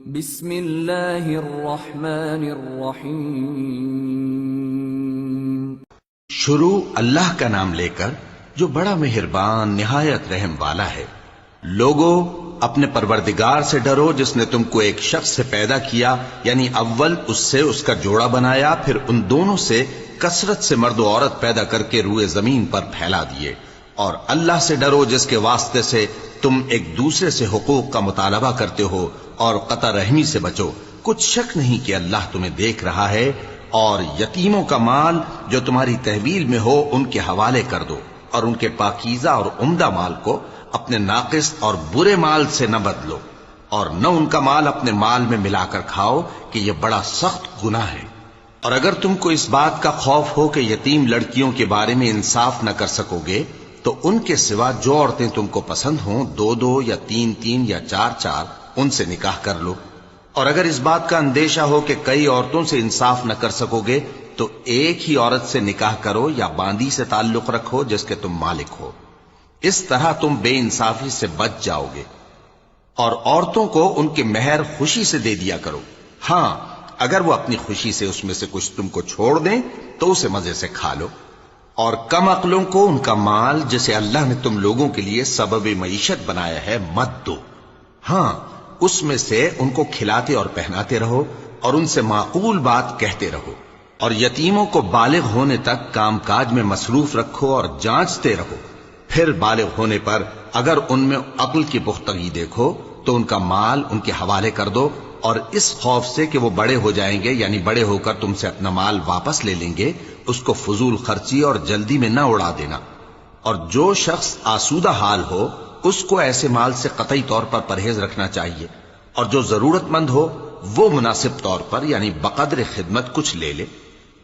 بسم اللہ الرحمن الرحیم۔ شروع اللہ کا نام لے کر جو بڑا مہربان نہایت رحم والا ہے۔ لوگو اپنے پروردگار سے ڈرو جس نے تم کو ایک شخص سے پیدا کیا، یعنی اول اس سے اس کا جوڑا بنایا، پھر ان دونوں سے کثرت سے مرد و عورت پیدا کر کے روئے زمین پر پھیلا دیے۔ اور اللہ سے ڈرو جس کے واسطے سے تم ایک دوسرے سے حقوق کا مطالبہ کرتے ہو، اور قطع رحمی سے بچو۔ کچھ شک نہیں کہ اللہ تمہیں دیکھ رہا ہے۔ اور یتیموں کا مال جو تمہاری تحویل میں ہو ان کے حوالے کر دو، اور ان کے پاکیزہ اور عمدہ مال کو اپنے ناقص اور برے مال سے نہ بدلو، اور نہ ان کا مال اپنے مال میں ملا کر کھاؤ کہ یہ بڑا سخت گناہ ہے۔ اور اگر تم کو اس بات کا خوف ہو کہ یتیم لڑکیوں کے بارے میں انصاف نہ کر سکو گے، تو ان کے سوا جو عورتیں تم کو پسند ہوں، دو دو یا تین تین یا چار چار، ان سے نکاح کر لو۔ اور اگر اس بات کا اندیشہ ہو کہ کئی عورتوں سے انصاف نہ کر سکو گے، تو ایک ہی عورت سے نکاح کرو یا باندی سے تعلق رکھو جس کے تم مالک ہو۔ اس طرح تم بے انصافی سے بچ جاؤ گے۔ اور عورتوں کو ان کے مہر خوشی سے دے دیا کرو۔ ہاں، اگر وہ اپنی خوشی سے اس میں سے کچھ تم کو چھوڑ دیں تو اسے مزے سے کھا لو۔ اور کم عقلوں کو ان کا مال جسے اللہ نے تم لوگوں کے لیے سبب معیشت بنایا ہے مت دو۔ ہاں، اس میں سے ان کو کھلاتے اور پہناتے رہو، اور ان سے معقول بات کہتے رہو۔ اور یتیموں کو بالغ ہونے تک کام کاج میں مصروف رکھو اور جانچتے رہو۔ پھر بالغ ہونے پر اگر ان میں عقل کی پختگی دیکھو تو ان کا مال ان کے حوالے کر دو، اور اس خوف سے کہ وہ بڑے ہو جائیں گے، یعنی بڑے ہو کر تم سے اپنا مال واپس لے لیں گے، اس کو فضول خرچی اور جلدی میں نہ اڑا دینا۔ اور جو شخص آسودہ حال ہو اس کو ایسے مال سے قطعی طور پر پرہیز رکھنا چاہیے، اور جو ضرورت مند ہو وہ مناسب طور پر یعنی بقدر خدمت کچھ لے لے۔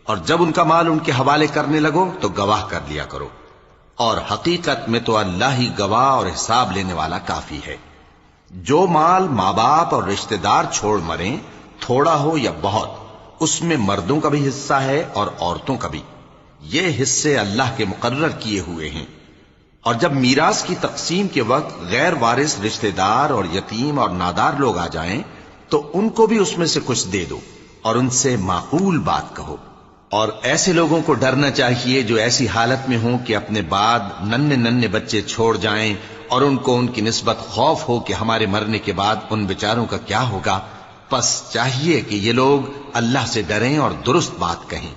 اور جب ان کا مال ان کے حوالے کرنے لگو تو گواہ کر لیا کرو، اور حقیقت میں تو اللہ ہی گواہ اور حساب لینے والا کافی ہے۔ جو مال ماں باپ اور رشتہ دار چھوڑ مریں، تھوڑا ہو یا بہت، اس میں مردوں کا بھی حصہ ہے اور عورتوں کا بھی۔ یہ حصے اللہ کے مقرر کیے ہوئے ہیں۔ اور جب میراث کی تقسیم کے وقت غیر وارث رشتہ دار اور یتیم اور نادار لوگ آ جائیں تو ان کو بھی اس میں سے کچھ دے دو، اور ان سے معقول بات کہو۔ اور ایسے لوگوں کو ڈرنا چاہیے جو ایسی حالت میں ہوں کہ اپنے بعد ننھے ننھے بچے چھوڑ جائیں، اور ان کو ان کی نسبت خوف ہو کہ ہمارے مرنے کے بعد ان بیچاروں کا کیا ہوگا۔ پس چاہیے کہ یہ لوگ اللہ سے ڈریں اور درست بات کہیں۔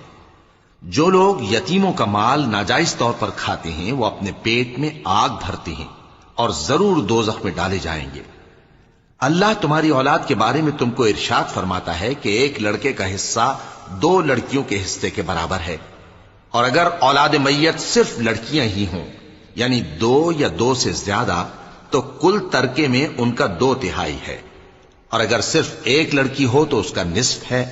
جو لوگ یتیموں کا مال ناجائز طور پر کھاتے ہیں وہ اپنے پیٹ میں آگ بھرتے ہیں اور ضرور دوزخ میں ڈالے جائیں گے۔ اللہ تمہاری اولاد کے بارے میں تم کو ارشاد فرماتا ہے کہ ایک لڑکے کا حصہ دو لڑکیوں کے حصے کے برابر ہے۔ اور اگر اولاد میت صرف لڑکیاں ہی ہوں، یعنی دو یا دو سے زیادہ، تو کل ترکے میں ان کا 2/3 ہے۔ اور اگر صرف ایک لڑکی ہو تو اس کا نصف ہے۔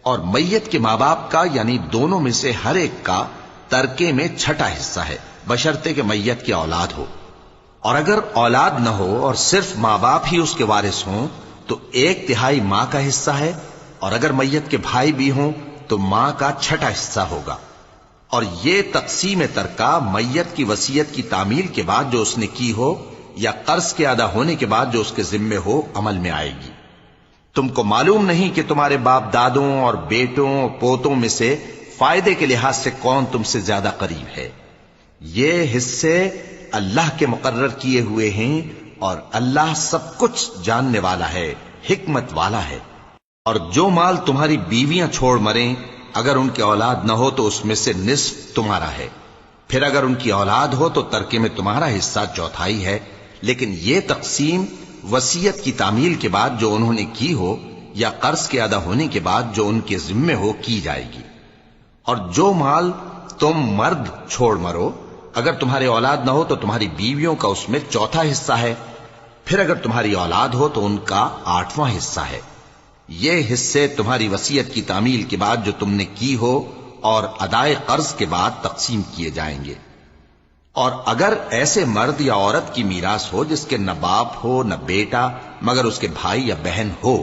اور میت کے ماں باپ کا یعنی دونوں میں سے ہر ایک کا ترکے میں 6واں حصہ ہے، بشرطے کہ میت کی اولاد ہو۔ اور اگر اولاد نہ ہو اور صرف ماں باپ ہی اس کے وارث ہوں تو 1/3 ماں کا حصہ ہے۔ اور اگر میت کے بھائی بھی ہوں تو ماں کا 6واں حصہ ہوگا۔ اور یہ تقسیم ترکہ میت کی وصیت کی تعمیل کے بعد جو اس نے کی ہو یا قرض کے ادا ہونے کے بعد جو اس کے ذمے ہو عمل میں آئے گی۔ تم کو معلوم نہیں کہ تمہارے باپ دادوں اور بیٹوں اور پوتوں میں سے فائدے کے لحاظ سے کون تم سے زیادہ قریب ہے۔ یہ حصے اللہ کے مقرر کیے ہوئے ہیں، اور اللہ سب کچھ جاننے والا ہے، حکمت والا ہے۔ اور جو مال تمہاری بیویاں چھوڑ مریں، اگر ان کی اولاد نہ ہو تو اس میں سے نصف تمہارا ہے۔ پھر اگر ان کی اولاد ہو تو ترکے میں تمہارا حصہ 1/4 ہے۔ لیکن یہ تقسیم وصیت کی تعمیل کے بعد جو انہوں نے کی ہو یا قرض کے ادا ہونے کے بعد جو ان کے ذمے ہو کی جائے گی۔ اور جو مال تم مرد چھوڑ مرو، اگر تمہارے اولاد نہ ہو تو تمہاری بیویوں کا اس میں 1/4 حصہ ہے۔ پھر اگر تمہاری اولاد ہو تو ان کا 8واں حصہ ہے۔ یہ حصے تمہاری وصیت کی تعمیل کے بعد جو تم نے کی ہو اور ادائے قرض کے بعد تقسیم کیے جائیں گے۔ اور اگر ایسے مرد یا عورت کی میراث ہو جس کے نہ باپ ہو نہ بیٹا مگر اس کے بھائی یا بہن ہو،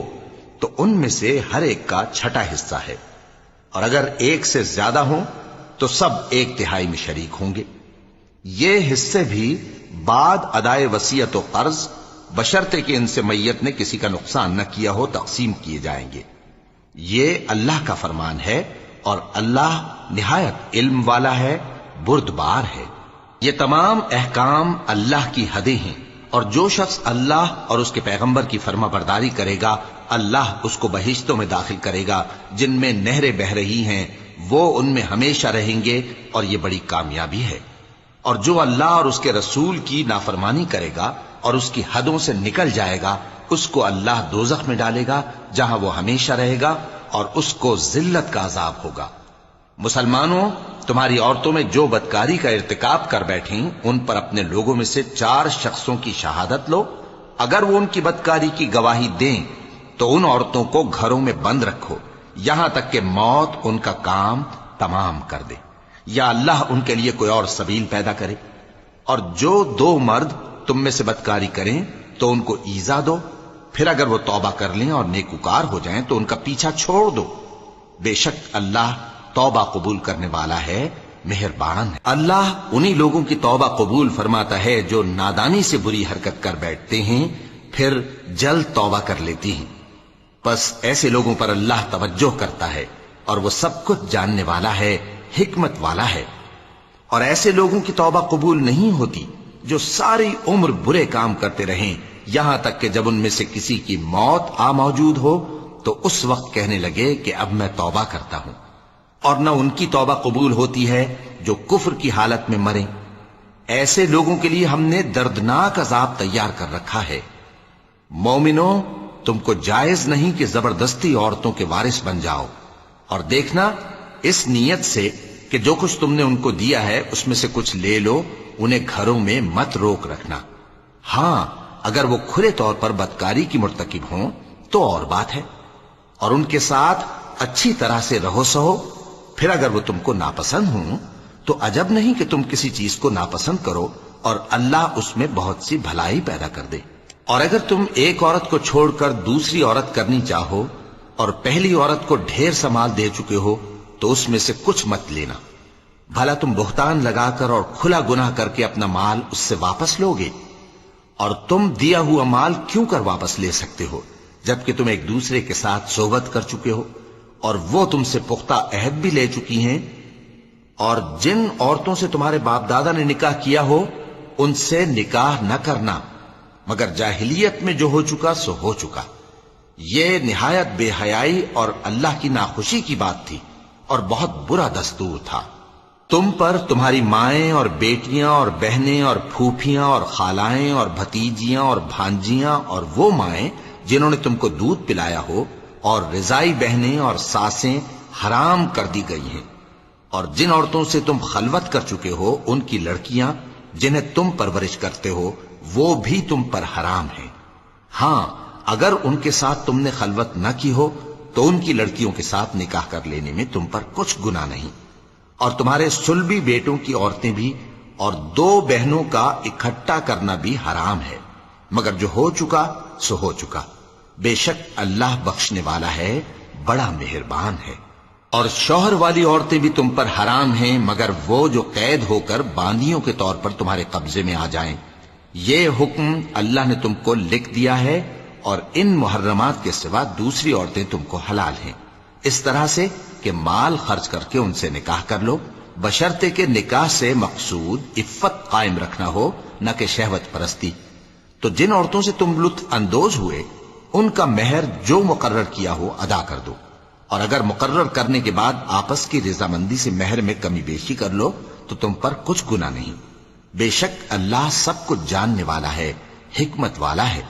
تو ان میں سے ہر ایک کا 6واں حصہ ہے۔ اور اگر ایک سے زیادہ ہوں تو سب 1/3 میں شریک ہوں گے۔ یہ حصے بھی بعد ادائے وصیت و قرض بشرطے کہ ان سے میت نے کسی کا نقصان نہ کیا ہو تقسیم کیے جائیں گے۔ یہ اللہ کا فرمان ہے اور اللہ نہایت علم والا ہے، بردبار ہے۔ یہ تمام احکام اللہ کی حدیں ہیں، اور جو شخص اللہ اور اس کے پیغمبر کی فرما برداری کرے گا اللہ اس کو بہشتوں میں داخل کرے گا جن میں نہریں بہہ رہی ہیں، وہ ان میں ہمیشہ رہیں گے، اور یہ بڑی کامیابی ہے۔ اور جو اللہ اور اس کے رسول کی نافرمانی کرے گا اور اس کی حدوں سے نکل جائے گا اس کو اللہ دوزخ میں ڈالے گا جہاں وہ ہمیشہ رہے گا، اور اس کو ذلت کا عذاب ہوگا۔ مسلمانوں، تمہاری عورتوں میں جو بدکاری کا ارتکاب کر بیٹھیں ان پر اپنے لوگوں میں سے 4 شخصوں کی شہادت لو۔ اگر وہ ان کی بدکاری کی گواہی دیں تو ان عورتوں کو گھروں میں بند رکھو یہاں تک کہ موت ان کا کام تمام کر دے، یا اللہ ان کے لیے کوئی اور سبیل پیدا کرے۔ اور جو 2 مرد تم میں سے بدکاری کریں تو ان کو ایذا دو، پھر اگر وہ توبہ کر لیں اور نیکوکار ہو جائیں تو ان کا پیچھا چھوڑ دو۔ بے شک اللہ توبہ قبول کرنے والا ہے، مہربان ہے۔ اللہ انہی لوگوں کی توبہ قبول فرماتا ہے جو نادانی سے بری حرکت کر بیٹھتے ہیں پھر جلد توبہ کر لیتی ہیں، پس ایسے لوگوں پر اللہ توجہ کرتا ہے اور وہ سب کچھ جاننے والا ہے، حکمت والا ہے۔ اور ایسے لوگوں کی توبہ قبول نہیں ہوتی جو ساری عمر برے کام کرتے رہیں یہاں تک کہ جب ان میں سے کسی کی موت آ موجود ہو تو اس وقت کہنے لگے کہ اب میں توبہ کرتا ہوں۔ اور نہ ان کی توبہ قبول ہوتی ہے جو کفر کی حالت میں مریں۔ ایسے لوگوں کے لیے ہم نے دردناک عذاب تیار کر رکھا ہے۔ مومنوں، تم کو جائز نہیں کہ زبردستی عورتوں کے وارث بن جاؤ، اور دیکھنا اس نیت سے کہ جو کچھ تم نے ان کو دیا ہے اس میں سے کچھ لے لو، انہیں گھروں میں مت روک رکھنا۔ ہاں، اگر وہ کھلے طور پر بدکاری کی مرتکب ہوں تو اور بات ہے، اور ان کے ساتھ اچھی طرح سے رہو سہو۔ پھر اگر وہ تم کو ناپسند ہوں تو عجب نہیں کہ تم کسی چیز کو ناپسند کرو اور اللہ اس میں بہت سی بھلائی پیدا کر دے۔ اور اگر تم ایک عورت کو چھوڑ کر دوسری عورت کرنی چاہو اور پہلی عورت کو ڈھیر سا مال دے چکے ہو تو اس میں سے کچھ مت لینا، بھلا تم بہتان لگا کر اور کھلا گناہ کر کے اپنا مال اس سے واپس لوگے؟ اور تم دیا ہوا مال کیوں کر واپس لے سکتے ہو جبکہ تم ایک دوسرے کے ساتھ صحبت کر چکے ہو اور وہ تم سے پختہ عہد بھی لے چکی ہیں؟ اور جن عورتوں سے تمہارے باپ دادا نے نکاح کیا ہو ان سے نکاح نہ کرنا مگر جاہلیت میں جو ہو چکا سو ہو چکا۔ یہ نہایت بے حیائی اور اللہ کی ناخوشی کی بات تھی اور بہت برا دستور تھا۔ تم پر تمہاری مائیں اور بیٹیاں اور بہنیں اور پھوپھیاں اور خالائیں اور بھتیجیاں اور بھانجیاں اور وہ مائیں جنہوں نے تم کو دودھ پلایا ہو اور رضائی بہنیں اور ساسیں حرام کر دی گئی ہیں، اور جن عورتوں سے تم خلوت کر چکے ہو ان کی لڑکیاں جنہیں تم پرورش کرتے ہو وہ بھی تم پر حرام ہیں۔ ہاں، اگر ان کے ساتھ تم نے خلوت نہ کی ہو تو ان کی لڑکیوں کے ساتھ نکاح کر لینے میں تم پر کچھ گناہ نہیں۔ اور تمہارے صلبی بیٹوں کی عورتیں بھی اور 2 بہنوں کا اکٹھا کرنا بھی حرام ہے، مگر جو ہو چکا سو ہو چکا۔ بے شک اللہ بخشنے والا ہے، بڑا مہربان ہے۔ اور شوہر والی عورتیں بھی تم پر حرام ہیں مگر وہ جو قید ہو کر باندیوں کے طور پر تمہارے قبضے میں آ جائیں۔ یہ حکم اللہ نے تم کو لکھ دیا ہے، اور ان محرمات کے سوا دوسری عورتیں تم کو حلال ہیں، اس طرح سے کہ مال خرچ کر کے ان سے نکاح کر لو، بشرطے کہ نکاح سے مقصود عفت قائم رکھنا ہو نہ کہ شہوت پرستی۔ تو جن عورتوں سے تم لطف اندوز ہوئے ان کا مہر جو مقرر کیا ہو ادا کر دو، اور اگر مقرر کرنے کے بعد آپس کی رضامندی سے مہر میں کمی بیشی کر لو تو تم پر کچھ گناہ نہیں۔ بے شک اللہ سب کچھ جاننے والا ہے، حکمت والا ہے۔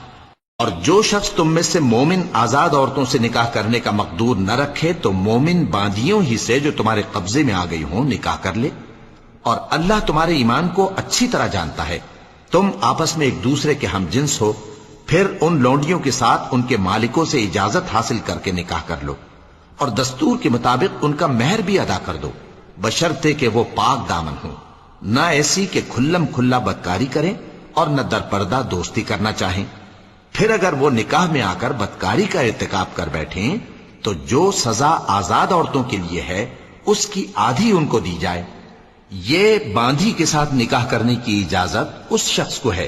اور جو شخص تم میں سے مومن آزاد عورتوں سے نکاح کرنے کا مقدور نہ رکھے تو مومن باندیوں ہی سے جو تمہارے قبضے میں آ گئی ہوں نکاح کر لے، اور اللہ تمہارے ایمان کو اچھی طرح جانتا ہے۔ تم آپس میں ایک دوسرے کے ہم جنس ہو، پھر ان لونڈیوں کے ساتھ ان کے مالکوں سے اجازت حاصل کر کے نکاح کر لو، اور دستور کے مطابق ان کا مہر بھی ادا کر دو، بشرطے کہ وہ پاک دامن ہو، نہ ایسی کہ کھلم کھلا بدکاری کریں اور نہ در پردہ دوستی کرنا چاہیں۔ پھر اگر وہ نکاح میں آ کر بدکاری کا ارتکاب کر بیٹھیں تو جو سزا آزاد عورتوں کے لیے ہے اس کی آدھی ان کو دی جائے۔ یہ باندھی کے ساتھ نکاح کرنے کی اجازت اس شخص کو ہے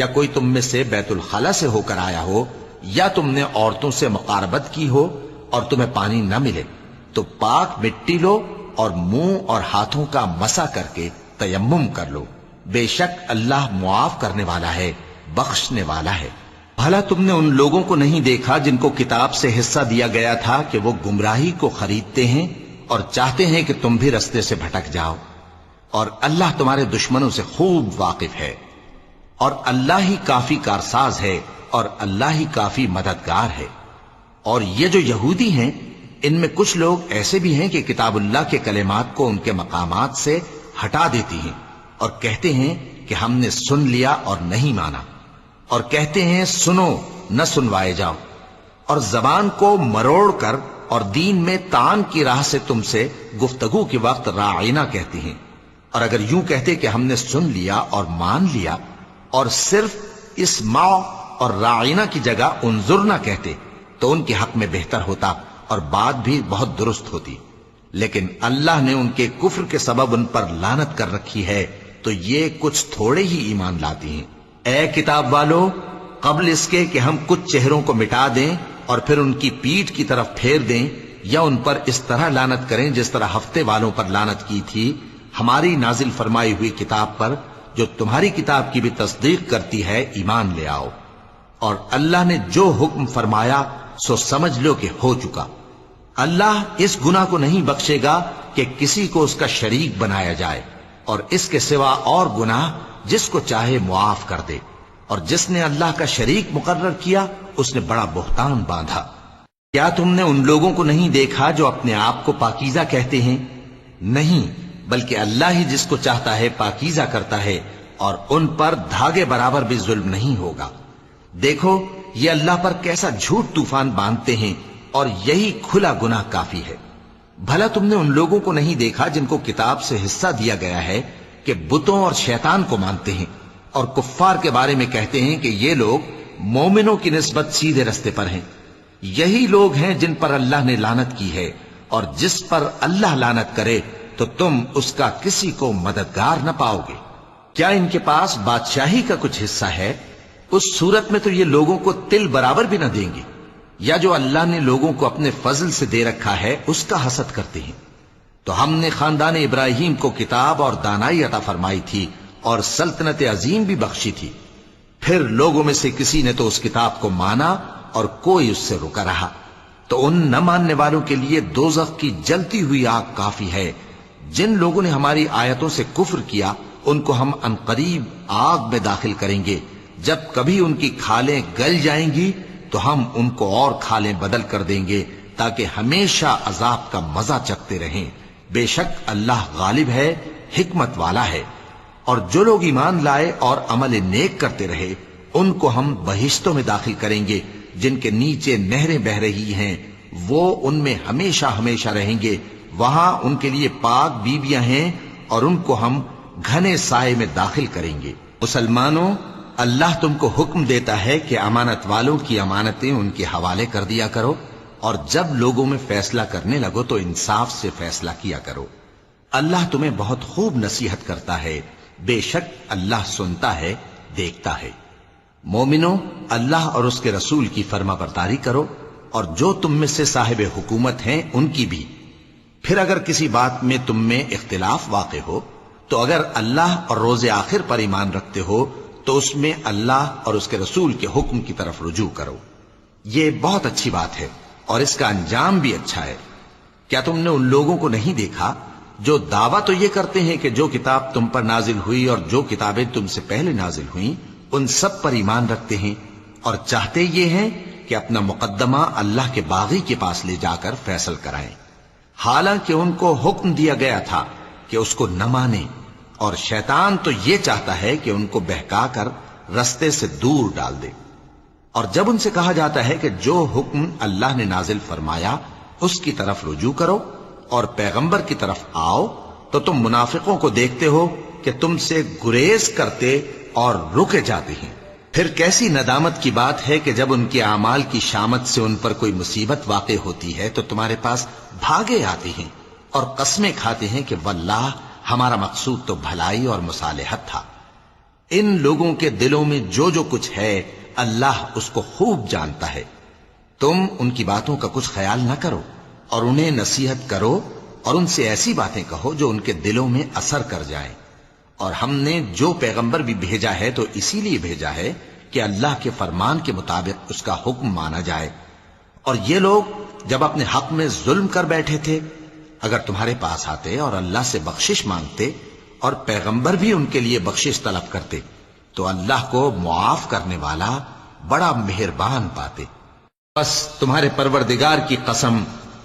یا کوئی تم میں سے بیت الخلا سے ہو کر آیا ہو، یا تم نے عورتوں سے مقاربت کی ہو اور تمہیں پانی نہ ملے، تو پاک مٹی لو اور منہ اور ہاتھوں کا مسح کر کے تیمم کر لو، بے شک اللہ معاف کرنے والا ہے، بخشنے والا ہے۔ بھلا تم نے ان لوگوں کو نہیں دیکھا جن کو کتاب سے حصہ دیا گیا تھا کہ وہ گمراہی کو خریدتے ہیں اور چاہتے ہیں کہ تم بھی رستے سے بھٹک جاؤ، اور اللہ تمہارے دشمنوں سے خوب واقف ہے، اور اللہ ہی کافی کارساز ہے، اور اللہ ہی کافی مددگار ہے۔ اور یہ جو یہودی ہیں، ان میں کچھ لوگ ایسے بھی ہیں کہ کتاب اللہ کے کلمات کو ان کے مقامات سے ہٹا دیتی ہیں اور کہتے ہیں کہ ہم نے سن لیا اور نہیں مانا، اور کہتے ہیں سنو نہ سنوائے جاؤ، اور زبان کو مروڑ کر اور دین میں طعن کی راہ سے تم سے گفتگو کے وقت راعینا کہتے ہیں۔ اور اگر یوں کہتے کہ ہم نے سن لیا اور مان لیا، اور صرف اسمع اور راعینا کی جگہ انظرنا کہتے، تو ان کے حق میں بہتر ہوتا اور بات بھی بہت درست ہوتی، لیکن اللہ نے ان کے کفر کے سبب ان پر لعنت کر رکھی ہے، تو یہ کچھ تھوڑے ہی ایمان لاتی ہیں۔ اے کتاب والو، قبل اس کے کہ ہم کچھ چہروں کو مٹا دیں اور پھر ان کی پیٹھ کی طرف پھیر دیں یا ان پر اس طرح لعنت کریں جس طرح ہفتے والوں پر لعنت کی تھی، ہماری نازل فرمائی ہوئی کتاب پر جو تمہاری کتاب کی بھی تصدیق کرتی ہے ایمان لے آؤ، اور اللہ نے جو حکم فرمایا سو سمجھ لو کہ ہو چکا۔ اللہ اس گناہ کو نہیں بخشے گا کہ کسی کو اس کا شریک بنایا جائے، اور اس کے سوا اور گناہ جس کو چاہے معاف کر دے، اور جس نے اللہ کا شریک مقرر کیا اس نے بڑا بہتان باندھا۔ کیا تم نے ان لوگوں کو نہیں دیکھا جو اپنے آپ کو پاکیزہ کہتے ہیں؟ نہیں، بلکہ اللہ ہی جس کو چاہتا ہے پاکیزہ کرتا ہے، اور ان پر دھاگے برابر بھی ظلم نہیں ہوگا۔ دیکھو یہ اللہ پر کیسا جھوٹ طوفان باندھتے ہیں، اور یہی کھلا گناہ کافی ہے۔ بھلا تم نے ان لوگوں کو نہیں دیکھا جن کو کتاب سے حصہ دیا گیا ہے کہ بتوں اور شیطان کو مانتے ہیں، اور کفار کے بارے میں کہتے ہیں کہ یہ لوگ مومنوں کی نسبت سیدھے رستے پر ہیں۔ یہی لوگ ہیں جن پر اللہ نے لعنت کی ہے، اور جس پر اللہ لعنت کرے تو تم اس کا کسی کو مددگار نہ پاؤ گے۔ کیا ان کے پاس بادشاہی کا کچھ حصہ ہے؟ اس صورت میں تو یہ لوگوں کو تل برابر بھی نہ دیں گے، یا جو اللہ نے لوگوں کو اپنے فضل سے دے رکھا ہے اس کا حسد کرتے ہیں۔ تو ہم نے خاندان ابراہیم کو کتاب اور دانائی عطا فرمائی تھی اور سلطنت عظیم بھی بخشی تھی، پھر لوگوں میں سے کسی نے تو اس کتاب کو مانا اور کوئی اس سے رکا رہا، تو ان نہ ماننے والوں کے لیے دوزخ کی جلتی ہوئی آگ کافی ہے۔ جن لوگوں نے ہماری آیتوں سے کفر کیا ان کو ہم عنقریب آگ میں داخل کریں گے، جب کبھی ان کی کھالیں گل جائیں گی تو ہم ان کو اور کھالیں بدل کر دیں گے تاکہ ہمیشہ عذاب کا مزہ چکھتے رہیں۔ بے شک اللہ غالب ہے، حکمت والا ہے۔ اور جو لوگ ایمان لائے اور عمل نیک کرتے رہے ان کو ہم بہشتوں میں داخل کریں گے جن کے نیچے نہریں بہ رہی ہیں، وہ ان میں ہمیشہ ہمیشہ رہیں گے، وہاں ان کے لیے پاک بیویاں ہیں اور ان کو ہم گھنے سائے میں داخل کریں گے۔ مسلمانوں، اللہ تم کو حکم دیتا ہے کہ امانت والوں کی امانتیں ان کے حوالے کر دیا کرو، اور جب لوگوں میں فیصلہ کرنے لگو تو انصاف سے فیصلہ کیا کرو۔ اللہ تمہیں بہت خوب نصیحت کرتا ہے، بے شک اللہ سنتا ہے، دیکھتا ہے۔ مومنوں، اللہ اور اس کے رسول کی فرما برداری کرو، اور جو تم میں سے صاحب حکومت ہیں ان کی بھی۔ پھر اگر کسی بات میں تم میں اختلاف واقع ہو تو اگر اللہ اور روز آخر پر ایمان رکھتے ہو تو اس میں اللہ اور اس کے رسول کے حکم کی طرف رجوع کرو۔ یہ بہت اچھی بات ہے اور اس کا انجام بھی اچھا ہے۔ کیا تم نے ان لوگوں کو نہیں دیکھا جو دعویٰ تو یہ کرتے ہیں کہ جو کتاب تم پر نازل ہوئی اور جو کتابیں تم سے پہلے نازل ہوئیں ان سب پر ایمان رکھتے ہیں، اور چاہتے یہ ہیں کہ اپنا مقدمہ اللہ کے باغی کے پاس لے جا کر فیصل کرائیں، حالانکہ ان کو حکم دیا گیا تھا کہ اس کو نہ مانیں، اور شیطان تو یہ چاہتا ہے کہ ان کو بہکا کر رستے سے دور ڈال دے۔ اور جب ان سے کہا جاتا ہے کہ جو حکم اللہ نے نازل فرمایا اس کی طرف رجوع کرو اور پیغمبر کی طرف آؤ، تو تم منافقوں کو دیکھتے ہو کہ تم سے گریز کرتے اور رکے جاتے ہیں۔ پھر کیسی ندامت کی بات ہے کہ جب ان کے اعمال کی شامت سے ان پر کوئی مصیبت واقع ہوتی ہے تو تمہارے پاس بھاگے آتے ہیں اور قسمیں کھاتے ہیں کہ واللہ ہمارا مقصود تو بھلائی اور مصالحت تھا۔ ان لوگوں کے دلوں میں جو جو کچھ ہے اللہ اس کو خوب جانتا ہے۔ تم ان کی باتوں کا کچھ خیال نہ کرو اور انہیں نصیحت کرو اور ان سے ایسی باتیں کہو جو ان کے دلوں میں اثر کر جائیں۔ اور ہم نے جو پیغمبر بھی بھیجا ہے تو اسی لیے بھیجا ہے کہ اللہ کے فرمان کے مطابق اس کا حکم مانا جائے۔ اور یہ لوگ جب اپنے حق میں ظلم کر بیٹھے تھے، اگر تمہارے پاس آتے اور اللہ سے بخشش مانگتے اور پیغمبر بھی ان کے لیے بخشش طلب کرتے تو اللہ کو معاف کرنے والا بڑا مہربان پاتے۔ بس تمہارے پروردگار کی قسم،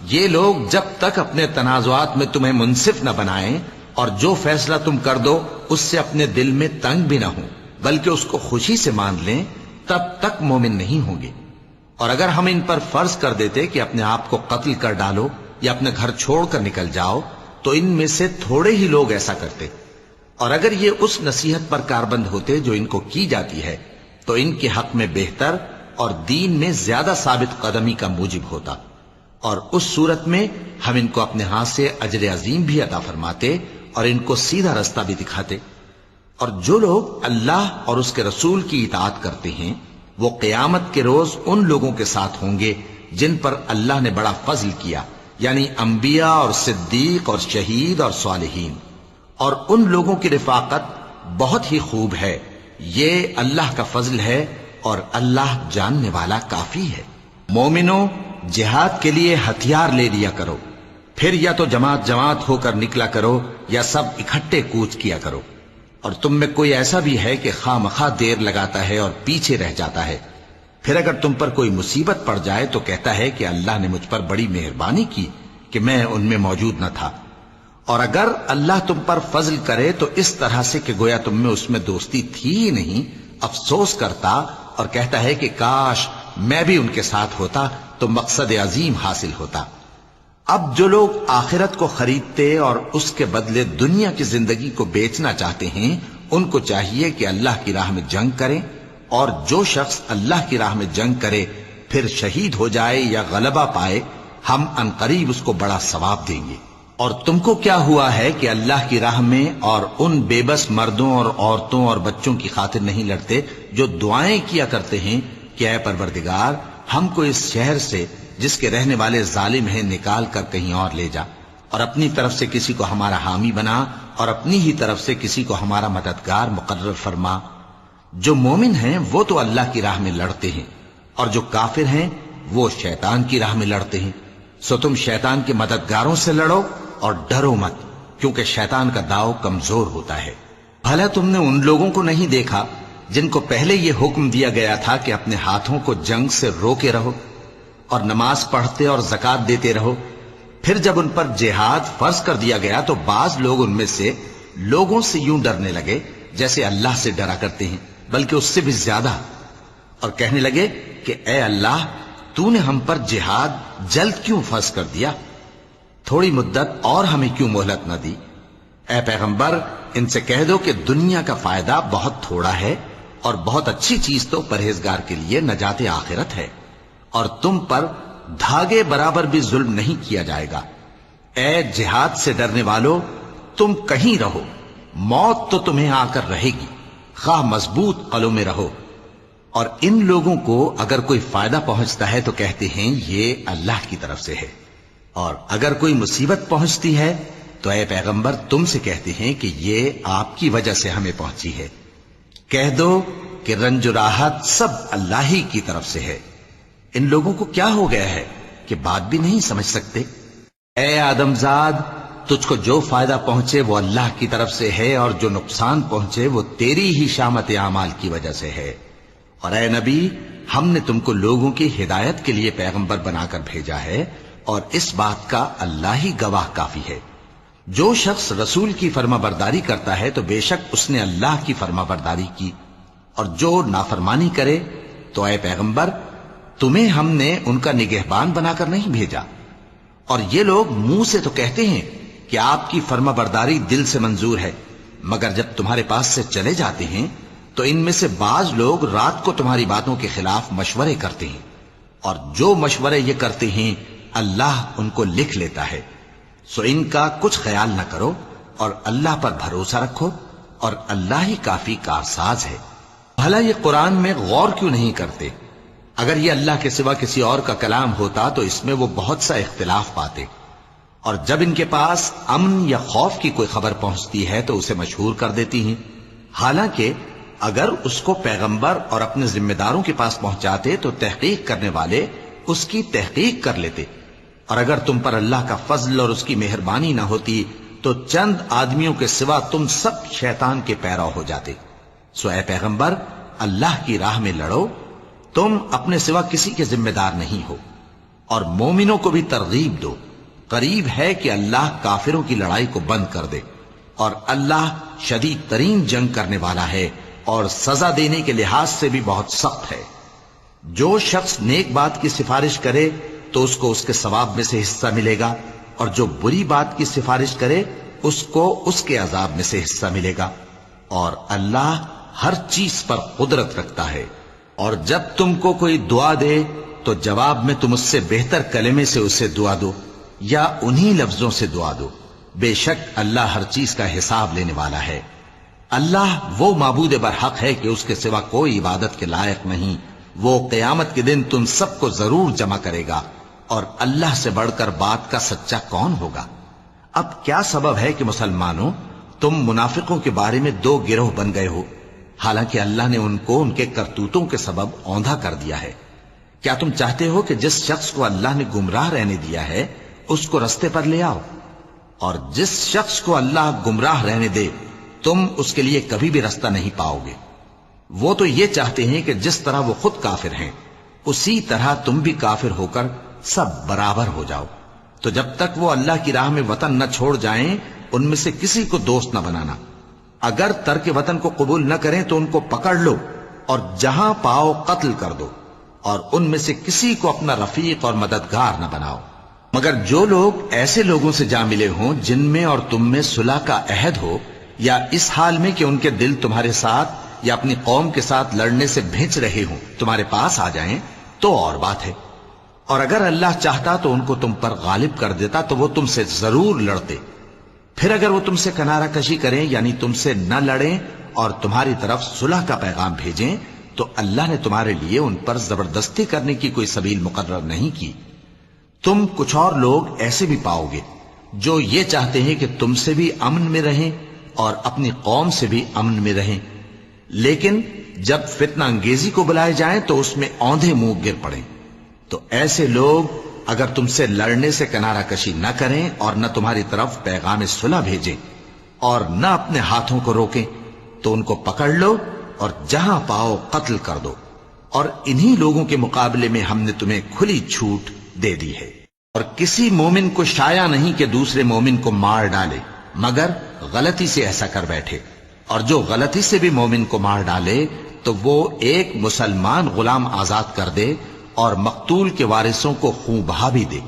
یہ لوگ جب تک اپنے تنازعات میں تمہیں منصف نہ بنائیں اور جو فیصلہ تم کر دو اس سے اپنے دل میں تنگ بھی نہ ہوں بلکہ اس کو خوشی سے مان لیں، تب تک مومن نہیں ہوں گے۔ اور اگر ہم ان پر فرض کر دیتے کہ اپنے آپ کو قتل کر ڈالو یا اپنے گھر چھوڑ کر نکل جاؤ تو ان میں سے تھوڑے ہی لوگ ایسا کرتے۔ اور اگر یہ اس نصیحت پر کاربند ہوتے جو ان کو کی جاتی ہے تو ان کے حق میں بہتر اور دین میں زیادہ ثابت قدمی کا موجب ہوتا، اور اس صورت میں ہم ان کو اپنے ہاتھ سے اجر عظیم بھی عطا فرماتے اور ان کو سیدھا رستہ بھی دکھاتے۔ اور جو لوگ اللہ اور اس کے رسول کی اطاعت کرتے ہیں وہ قیامت کے روز ان لوگوں کے ساتھ ہوں گے جن پر اللہ نے بڑا فضل کیا، یعنی انبیاء اور صدیق اور شہید اور صالحین، اور ان لوگوں کی رفاقت بہت ہی خوب ہے۔ یہ اللہ کا فضل ہے اور اللہ جاننے والا کافی ہے۔ مومنوں، جہاد کے لیے ہتھیار لے لیا کرو، پھر یا تو جماعت جماعت ہو کر نکلا کرو یا سب اکٹھے کوچ کیا کرو۔ اور تم میں کوئی ایسا بھی ہے کہ خواہ مخواہ دیر لگاتا ہے اور پیچھے رہ جاتا ہے، پھر اگر تم پر کوئی مصیبت پڑ جائے تو کہتا ہے کہ اللہ نے مجھ پر بڑی مہربانی کی کہ میں ان میں موجود نہ تھا۔ اور اگر اللہ تم پر فضل کرے تو اس طرح سے کہ گویا تم میں اس میں دوستی تھی ہی نہیں، افسوس کرتا اور کہتا ہے کہ کاش میں بھی ان کے ساتھ ہوتا تو مقصد عظیم حاصل ہوتا۔ اب جو لوگ آخرت کو خریدتے اور اس کے بدلے دنیا کی زندگی کو بیچنا چاہتے ہیں ان کو چاہیے کہ اللہ کی راہ میں جنگ کریں، اور جو شخص اللہ کی راہ میں جنگ کرے پھر شہید ہو جائے یا غلبہ پائے ہم عنقریب اس کو بڑا ثواب دیں گے۔ اور تم کو کیا ہوا ہے کہ اللہ کی راہ میں اور ان بے بس مردوں اور عورتوں اور بچوں کی خاطر نہیں لڑتے جو دعائیں کیا کرتے ہیں کہ اے پروردگار ہم کو اس شہر سے جس کے رہنے والے ظالم ہیں نکال کر کہیں اور لے جا، اور اپنی طرف سے کسی کو ہمارا حامی بنا اور اپنی ہی طرف سے کسی کو ہمارا مددگار مقرر فرما۔ جو مومن ہیں وہ تو اللہ کی راہ میں لڑتے ہیں اور جو کافر ہیں وہ شیطان کی راہ میں لڑتے ہیں، سو تم شیطان کے مددگاروں سے لڑو اور ڈرو مت، کیونکہ شیطان کا داؤ کمزور ہوتا ہے۔ بھلا تم نے ان لوگوں کو نہیں دیکھا جن کو پہلے یہ حکم دیا گیا تھا کہ اپنے ہاتھوں کو جنگ سے روکے رہو اور نماز پڑھتے اور زکوٰۃ دیتے رہو، پھر جب ان پر جہاد فرض کر دیا گیا تو بعض لوگ ان میں سے لوگوں سے یوں ڈرنے لگے جیسے اللہ سے ڈرا کرتے ہیں، بلکہ اس سے بھی زیادہ، اور کہنے لگے کہ اے اللہ تو نے ہم پر جہاد جلد کیوں فرض کر دیا، تھوڑی مدت اور ہمیں کیوں مہلت نہ دی۔ اے پیغمبر ان سے کہہ دو کہ دنیا کا فائدہ بہت تھوڑا ہے اور بہت اچھی چیز تو پرہیزگار کے لیے نجات آخرت ہے، اور تم پر دھاگے برابر بھی ظلم نہیں کیا جائے گا۔ اے جہاد سے ڈرنے والو، تم کہیں رہو، موت تو تمہیں آ کر رہے گی، خواہ مضبوط قلعوں میں رہو۔ اور ان لوگوں کو اگر کوئی فائدہ پہنچتا ہے تو کہتے ہیں یہ اللہ کی طرف سے ہے، اور اگر کوئی مصیبت پہنچتی ہے تو اے پیغمبر تم سے کہتے ہیں کہ یہ آپ کی وجہ سے ہمیں پہنچی ہے۔ کہہ دو کہ رنج و راحت سب اللہ ہی کی طرف سے ہے۔ ان لوگوں کو کیا ہو گیا ہے کہ بات بھی نہیں سمجھ سکتے؟ اے آدم زاد، تجھ کو جو فائدہ پہنچے وہ اللہ کی طرف سے ہے، اور جو نقصان پہنچے وہ تیری ہی شامت اعمال کی وجہ سے ہے۔ اور اے نبی، ہم نے تم کو لوگوں کی ہدایت کے لیے پیغمبر بنا کر بھیجا ہے، اور اس بات کا اللہ ہی گواہ کافی ہے۔ جو شخص رسول کی فرما برداری کرتا ہے تو بے شک اس نے اللہ کی فرما برداری کی، اور جو نافرمانی کرے تو اے پیغمبر تمہیں ہم نے ان کا نگہبان بنا کر نہیں بھیجا۔ اور یہ لوگ منہ سے تو کہتے ہیں کہ آپ کی فرما برداری دل سے منظور ہے، مگر جب تمہارے پاس سے چلے جاتے ہیں تو ان میں سے بعض لوگ رات کو تمہاری باتوں کے خلاف مشورے کرتے ہیں، اور جو مشورے یہ کرتے ہیں اللہ ان کو لکھ لیتا ہے۔ سو ان کا کچھ خیال نہ کرو اور اللہ پر بھروسہ رکھو، اور اللہ ہی کافی کارساز ہے۔ بھلا یہ قرآن میں غور کیوں نہیں کرتے؟ اگر یہ اللہ کے سوا کسی اور کا کلام ہوتا تو اس میں وہ بہت سا اختلاف پاتے، اور جب ان کے پاس امن یا خوف کی کوئی خبر پہنچتی ہے تو اسے مشہور کر دیتی ہیں، حالانکہ اگر اس کو پیغمبر اور اپنے ذمہ داروں کے پاس پہنچاتے تو تحقیق کرنے والے اس کی تحقیق کر لیتے، اور اگر تم پر اللہ کا فضل اور اس کی مہربانی نہ ہوتی تو چند آدمیوں کے سوا تم سب شیطان کے پیرو ہو جاتے۔ سو اے پیغمبر، اللہ کی راہ میں لڑو، تم اپنے سوا کسی کے ذمہ دار نہیں ہو، اور مومنوں کو بھی ترغیب دو، قریب ہے کہ اللہ کافروں کی لڑائی کو بند کر دے، اور اللہ شدید ترین جنگ کرنے والا ہے اور سزا دینے کے لحاظ سے بھی بہت سخت ہے۔ جو شخص نیک بات کی سفارش کرے تو اس کو اس کے ثواب میں سے حصہ ملے گا، اور جو بری بات کی سفارش کرے اس کو اس کے عذاب میں سے حصہ ملے گا، اور اللہ ہر چیز پر قدرت رکھتا ہے۔ اور جب تم کو کوئی دعا دے تو جواب میں تم اس سے بہتر کلمے سے اسے دعا دو یا انہی لفظوں سے دعا دو، بے شک اللہ ہر چیز کا حساب لینے والا ہے۔ اللہ وہ معبود برحق ہے کہ اس کے سوا کوئی عبادت کے لائق نہیں، وہ قیامت کے دن تم سب کو ضرور جمع کرے گا، اور اللہ سے بڑھ کر بات کا سچا کون ہوگا؟ اب کیا سبب ہے کہ مسلمانوں تم منافقوں کے بارے میں دو گروہ بن گئے ہو، حالانکہ اللہ نے ان کو ان کے کرتوتوں کے سبب اوندھا کر دیا ہے؟ کیا تم چاہتے ہو کہ جس شخص کو اللہ نے گمراہ رہنے دیا ہے اس کو رستے پر لے آؤ، اور جس شخص کو اللہ گمراہ رہنے دے تم اس کے لیے کبھی بھی رستہ نہیں پاؤ گے؟ وہ تو یہ چاہتے ہیں کہ جس طرح وہ خود کافر ہیں اسی طرح تم بھی کافر ہو کر سب برابر ہو جاؤ۔ تو جب تک وہ اللہ کی راہ میں وطن نہ چھوڑ جائیں ان میں سے کسی کو دوست نہ بنانا، اگر ترک وطن کو قبول نہ کریں تو ان کو پکڑ لو اور جہاں پاؤ قتل کر دو، اور ان میں سے کسی کو اپنا رفیق اور مددگار نہ بناؤ، مگر جو لوگ ایسے لوگوں سے جا ملے ہوں جن میں اور تم میں صلح کا عہد ہو، یا اس حال میں کہ ان کے دل تمہارے ساتھ یا اپنی قوم کے ساتھ لڑنے سے بھنچ رہے ہوں تمہارے پاس آ جائیں تو اور بات ہے، اور اگر اللہ چاہتا تو ان کو تم پر غالب کر دیتا تو وہ تم سے ضرور لڑتے۔ پھر اگر وہ تم سے کنارہ کشی کریں یعنی تم سے نہ لڑیں اور تمہاری طرف صلح کا پیغام بھیجیں تو اللہ نے تمہارے لیے ان پر زبردستی کرنے کی کوئی سبیل مقرر نہیں کی۔ تم کچھ اور لوگ ایسے بھی پاؤ گے جو یہ چاہتے ہیں کہ تم سے بھی امن میں رہیں اور اپنی قوم سے بھی امن میں رہیں، لیکن جب فتنہ انگیزی کو بلائے جائیں تو اس میں اوندھے منہ گر پڑیں۔ تو ایسے لوگ اگر تم سے لڑنے سے کنارہ کشی نہ کریں اور نہ تمہاری طرف پیغام صلح بھیجیں اور نہ اپنے ہاتھوں کو روکیں تو ان کو پکڑ لو اور جہاں پاؤ قتل کر دو، اور انہی لوگوں کے مقابلے میں ہم نے تمہیں کھلی چھوٹ دے دی ہے۔ اور کسی مومن کو شایع نہیں کہ دوسرے مومن کو مار ڈالے مگر غلطی سے ایسا کر بیٹھے، اور جو غلطی سے بھی مومن کو مار ڈالے تو وہ ایک مسلمان غلام آزاد کر دے اور مقتول کے وارثوں کو خون بہا بھی دے،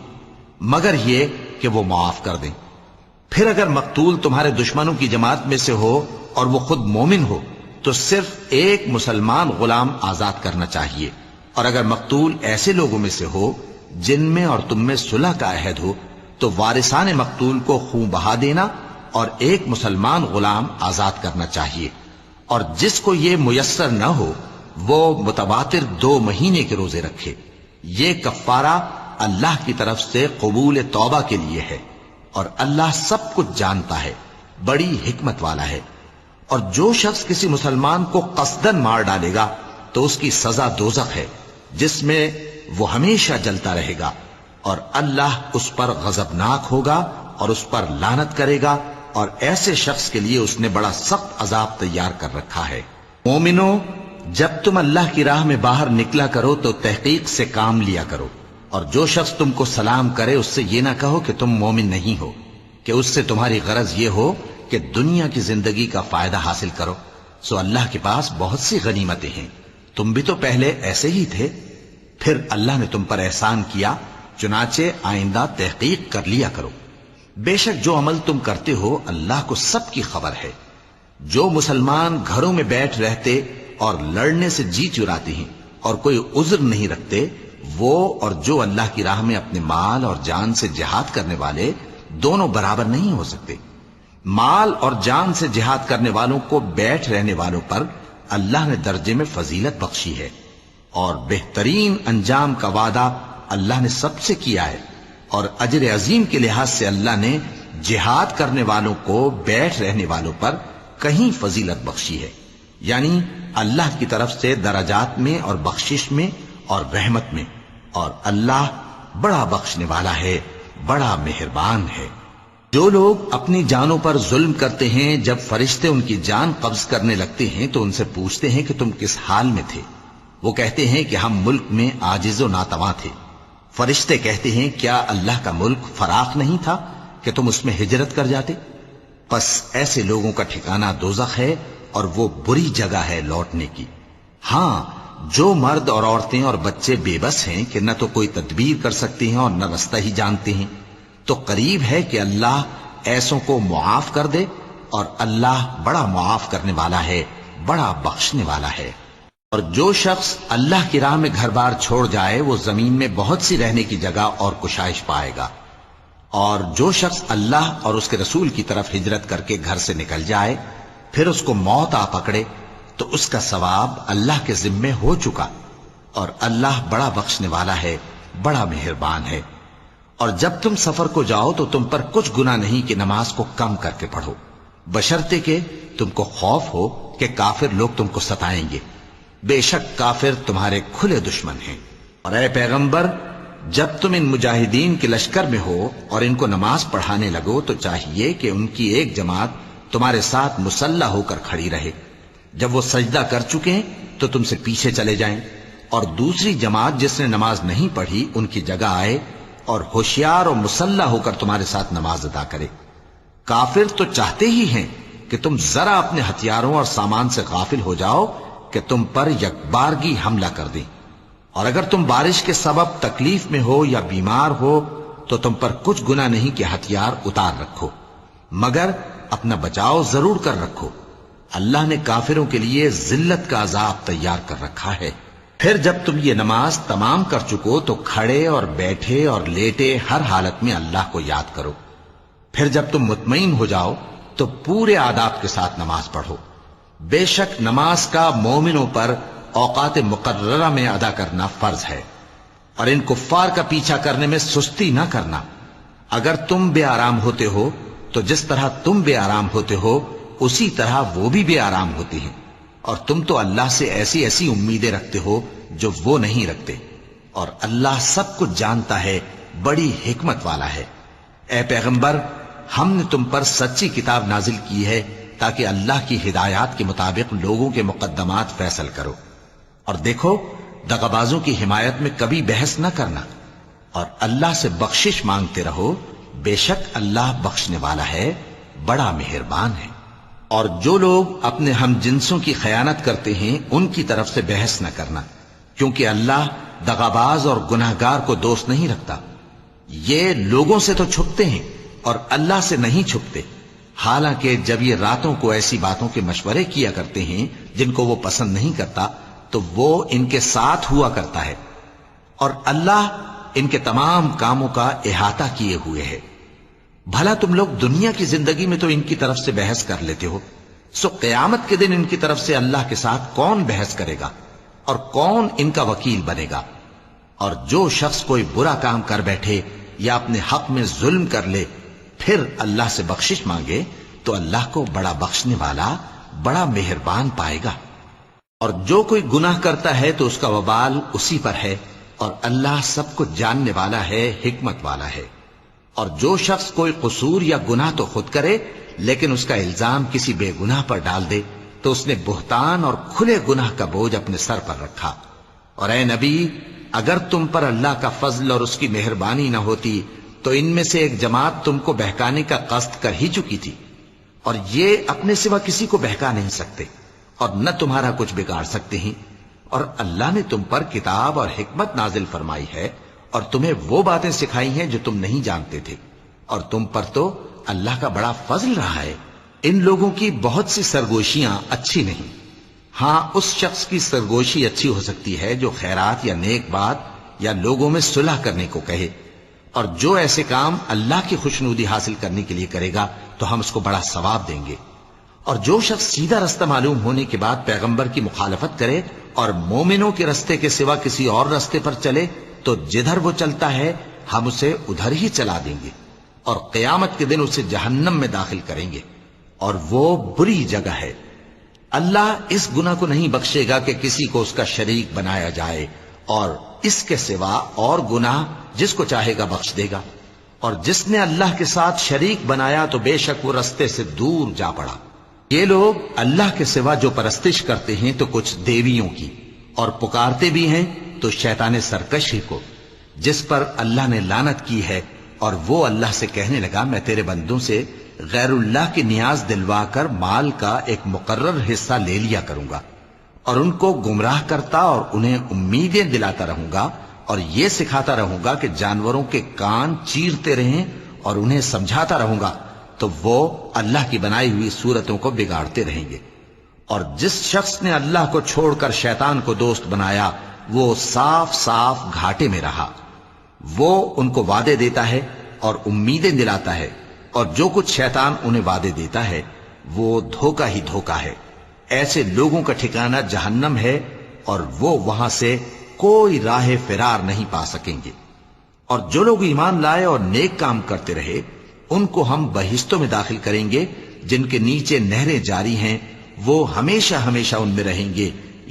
مگر یہ کہ وہ معاف کر دیں۔ پھر اگر مقتول تمہارے دشمنوں کی جماعت میں سے ہو اور وہ خود مومن ہو تو صرف ایک مسلمان غلام آزاد کرنا چاہیے، اور اگر مقتول ایسے لوگوں میں سے ہو جن میں اور تم میں صلح کا عہد ہو تو وارثان مقتول کو خون بہا دینا اور ایک مسلمان غلام آزاد کرنا چاہیے، اور جس کو یہ میسر نہ ہو وہ متواتر 2 مہینے کے روزے رکھے۔ یہ کفارہ اللہ کی طرف سے قبول توبہ کے لیے ہے، اور اللہ سب کچھ جانتا ہے، بڑی حکمت والا ہے۔ اور جو شخص کسی مسلمان کو قصدن مار ڈالے گا تو اس کی سزا دوزخ ہے جس میں وہ ہمیشہ جلتا رہے گا، اور اللہ اس پر غضبناک ہوگا اور اس پر لعنت کرے گا، اور ایسے شخص کے لیے اس نے بڑا سخت عذاب تیار کر رکھا ہے۔ مومنوں، جب تم اللہ کی راہ میں باہر نکلا کرو تو تحقیق سے کام لیا کرو، اور جو شخص تم کو سلام کرے اس سے یہ نہ کہو کہ تم مومن نہیں ہو، کہ اس سے تمہاری غرض یہ ہو کہ دنیا کی زندگی کا فائدہ حاصل کرو۔ سو اللہ کے پاس بہت سی غنیمتیں ہیں، تم بھی تو پہلے ایسے ہی تھے، پھر اللہ نے تم پر احسان کیا، چنانچہ آئندہ تحقیق کر لیا کرو۔ بے شک جو عمل تم کرتے ہو اللہ کو سب کی خبر ہے۔ جو مسلمان گھروں میں بیٹھ رہتے اور لڑنے سے جی چراتے ہیں اور کوئی عذر نہیں رکھتے، وہ اور جو اللہ کی راہ میں اپنے مال اور جان سے جہاد کرنے والے دونوں برابر نہیں ہو سکتے۔ مال اور جان سے جہاد کرنے والوں کو بیٹھ رہنے والوں پر اللہ نے درجے میں فضیلت بخشی ہے، اور بہترین انجام کا وعدہ اللہ نے سب سے کیا ہے، اور اجر عظیم کے لحاظ سے اللہ نے جہاد کرنے والوں کو بیٹھ رہنے والوں پر کہیں فضیلت بخشی ہے، یعنی اللہ کی طرف سے درجات میں اور بخشش میں اور رحمت میں، اور اللہ بڑا بخشنے والا ہے، بڑا مہربان ہے۔ جو لوگ اپنی جانوں پر ظلم کرتے ہیں، جب فرشتے ان کی جان قبض کرنے لگتے ہیں تو ان سے پوچھتے ہیں کہ تم کس حال میں تھے؟ وہ کہتے ہیں کہ ہم ملک میں عاجز و ناتواں تھے۔ فرشتے کہتے ہیں کیا اللہ کا ملک فراخ نہیں تھا کہ تم اس میں ہجرت کر جاتے؟ پس ایسے لوگوں کا ٹھکانہ دوزخ ہے، اور وہ بری جگہ ہے لوٹنے کی۔ ہاں، جو مرد اور عورتیں اور بچے بے بس ہیں کہ نہ تو کوئی تدبیر کر سکتے ہیں اور نہ رستہ ہی جانتے ہیں، تو قریب ہے کہ اللہ ایسوں کو معاف کر دے، اور اللہ بڑا معاف کرنے والا ہے، بڑا بخشنے والا ہے۔ اور جو شخص اللہ کی راہ میں گھر بار چھوڑ جائے وہ زمین میں بہت سی رہنے کی جگہ اور کشائش پائے گا، اور جو شخص اللہ اور اس کے رسول کی طرف ہجرت کر کے گھر سے نکل جائے پھر اس کو موت آ پکڑے تو اس کا ثواب اللہ کے ذمے ہو چکا، اور اللہ بڑا بخشنے والا ہے، بڑا مہربان ہے۔ اور جب تم سفر کو جاؤ تو تم پر کچھ گناہ نہیں کہ نماز کو کم کر کے پڑھو، بشرطے کہ تم کو خوف ہو کہ کافر لوگ تم کو ستائیں گے، بے شک کافر تمہارے کھلے دشمن ہیں۔ اور اے پیغمبر، جب تم ان مجاہدین کے لشکر میں ہو اور ان کو نماز پڑھانے لگو تو چاہیے کہ ان کی ایک جماعت تمہارے ساتھ مسلح ہو کر کھڑی رہے، جب وہ سجدہ کر چکے ہیں تو تم سے پیچھے چلے جائیں، اور دوسری جماعت جس نے نماز نہیں پڑھی ان کی جگہ آئے اور ہوشیار اور مسلح ہو کر تمہارے ساتھ نماز ادا کرے۔ کافر تو چاہتے ہی ہیں کہ تم ذرا اپنے ہتھیاروں اور سامان سے غافل ہو جاؤ کہ تم پر یکبارگی حملہ کر دیں، اور اگر تم بارش کے سبب تکلیف میں ہو یا بیمار ہو تو تم پر کچھ گناہ نہیں کہ ہتھیار اتار رکھو، مگر اپنا بچاؤ ضرور کر رکھو۔ اللہ نے کافروں کے لیے ذلت کا عذاب تیار کر رکھا ہے۔ پھر جب تم یہ نماز تمام کر چکو تو کھڑے اور بیٹھے اور لیٹے ہر حالت میں اللہ کو یاد کرو۔ پھر جب تم مطمئن ہو جاؤ تو پورے آداب کے ساتھ نماز پڑھو۔ بے شک نماز کا مومنوں پر اوقات مقررہ میں ادا کرنا فرض ہے، اور ان کفار کا پیچھا کرنے میں سستی نہ کرنا۔ اگر تم بے آرام ہوتے ہو تو جس طرح تم بے آرام ہوتے ہو اسی طرح وہ بھی بے آرام ہوتے ہیں، اور تم تو اللہ سے ایسی ایسی امیدیں رکھتے ہو جو وہ نہیں رکھتے، اور اللہ سب کچھ جانتا ہے، بڑی حکمت والا ہے۔ اے پیغمبر، ہم نے تم پر سچی کتاب نازل کی ہے تاکہ اللہ کی ہدایات کے مطابق لوگوں کے مقدمات فیصل کرو، اور دیکھو دغابازوں کی حمایت میں کبھی بحث نہ کرنا، اور اللہ سے بخشش مانگتے رہو، بے شک اللہ بخشنے والا ہے، بڑا مہربان ہے۔ اور جو لوگ اپنے ہم جنسوں کی خیانت کرتے ہیں ان کی طرف سے بحث نہ کرنا، کیونکہ اللہ دغاباز اور گناہگار کو دوست نہیں رکھتا۔ یہ لوگوں سے تو چھپتے ہیں اور اللہ سے نہیں چھپتے، حالانکہ جب یہ راتوں کو ایسی باتوں کے مشورے کیا کرتے ہیں جن کو وہ پسند نہیں کرتا تو وہ ان کے ساتھ ہوا کرتا ہے، اور اللہ ان کے تمام کاموں کا احاطہ کیے ہوئے ہے۔ بھلا تم لوگ دنیا کی زندگی میں تو ان کی طرف سے بحث کر لیتے ہو، سو قیامت کے دن ان کی طرف سے اللہ کے ساتھ کون بحث کرے گا اور کون ان کا وکیل بنے گا؟ اور جو شخص کوئی برا کام کر بیٹھے یا اپنے حق میں ظلم کر لے پھر اللہ سے بخشش مانگے تو اللہ کو بڑا بخشنے والا، بڑا مہربان پائے گا۔ اور جو کوئی گناہ کرتا ہے تو اس کا وبال اسی پر ہے، اور اللہ سب کچھ جاننے والا ہے، حکمت والا ہے۔ اور جو شخص کوئی قصور یا گناہ تو خود کرے لیکن اس کا الزام کسی بے گناہ پر ڈال دے تو اس نے بہتان اور کھلے گناہ کا بوجھ اپنے سر پر رکھا۔ اور اے نبی، اگر تم پر اللہ کا فضل اور اس کی مہربانی نہ ہوتی تو ان میں سے ایک جماعت تم کو بہکانے کا قصد کر ہی چکی تھی، اور یہ اپنے سوا کسی کو بہکا نہیں سکتے اور نہ تمہارا کچھ بگاڑ سکتے ہیں۔ اور اللہ نے تم پر کتاب اور حکمت نازل فرمائی ہے اور تمہیں وہ باتیں سکھائی ہیں جو تم نہیں جانتے تھے، اور تم پر تو اللہ کا بڑا فضل رہا ہے۔ ان لوگوں کی بہت سی سرگوشیاں اچھی نہیں، ہاں اس شخص کی سرگوشی اچھی ہو سکتی ہے جو خیرات یا نیک بات یا لوگوں میں صلح کرنے کو کہے، اور جو ایسے کام اللہ کی خوشنودی حاصل کرنے کے لیے کرے گا تو ہم اس کو بڑا ثواب دیں گے۔ اور جو شخص سیدھا رستہ معلوم ہونے کے بعد پیغمبر کی مخالفت کرے اور مومنوں کے رستے کے سوا کسی اور رستے پر چلے تو جدھر وہ چلتا ہے ہم اسے ادھر ہی چلا دیں گے، اور قیامت کے دن اسے جہنم میں داخل کریں گے، اور وہ بری جگہ ہے۔ اللہ اس گناہ کو نہیں بخشے گا کہ کسی کو اس کا شریک بنایا جائے، اور اس کے سوا اور گناہ جس کو چاہے گا بخش دے گا، اور جس نے اللہ کے ساتھ شریک بنایا تو بے شک وہ رستے سے دور جا پڑا۔ یہ لوگ اللہ کے سوا جو پرستش کرتے ہیں تو کچھ دیویوں کی، اور پکارتے بھی ہیں تو شیطان سرکشی کو، جس پر اللہ نے لعنت کی ہے، اور وہ اللہ سے کہنے لگا میں تیرے بندوں سے غیر اللہ کی نیاز دلوا کر مال کا ایک مقرر حصہ لے لیا کروں گا، اور ان کو گمراہ کرتا اور انہیں امیدیں دلاتا رہوں گا، اور یہ سکھاتا رہوں گا کہ جانوروں کے کان چیرتے رہیں، اور انہیں سمجھاتا رہوں گا تو وہ اللہ کی بنائی ہوئی صورتوں کو بگاڑتے رہیں گے۔ اور جس شخص نے اللہ کو چھوڑ کر شیطان کو دوست بنایا وہ صاف صاف گھاٹے میں رہا۔ وہ ان کو وعدے دیتا ہے اور امیدیں دلاتا ہے، اور جو کچھ شیطان انہیں وعدے دیتا ہے وہ دھوکہ ہی دھوکہ ہے۔ ایسے لوگوں کا ٹھکانہ جہنم ہے، اور وہ وہاں سے کوئی راہ فرار نہیں پا سکیں گے۔ اور جو لوگ ایمان لائے اور نیک کام کرتے رہے ان کو ہم بہشتوں میں داخل کریں گے جن کے نیچے نہریں جاری ہیں، وہ ہمیشہ ہمیشہ ان میں رہیں گے۔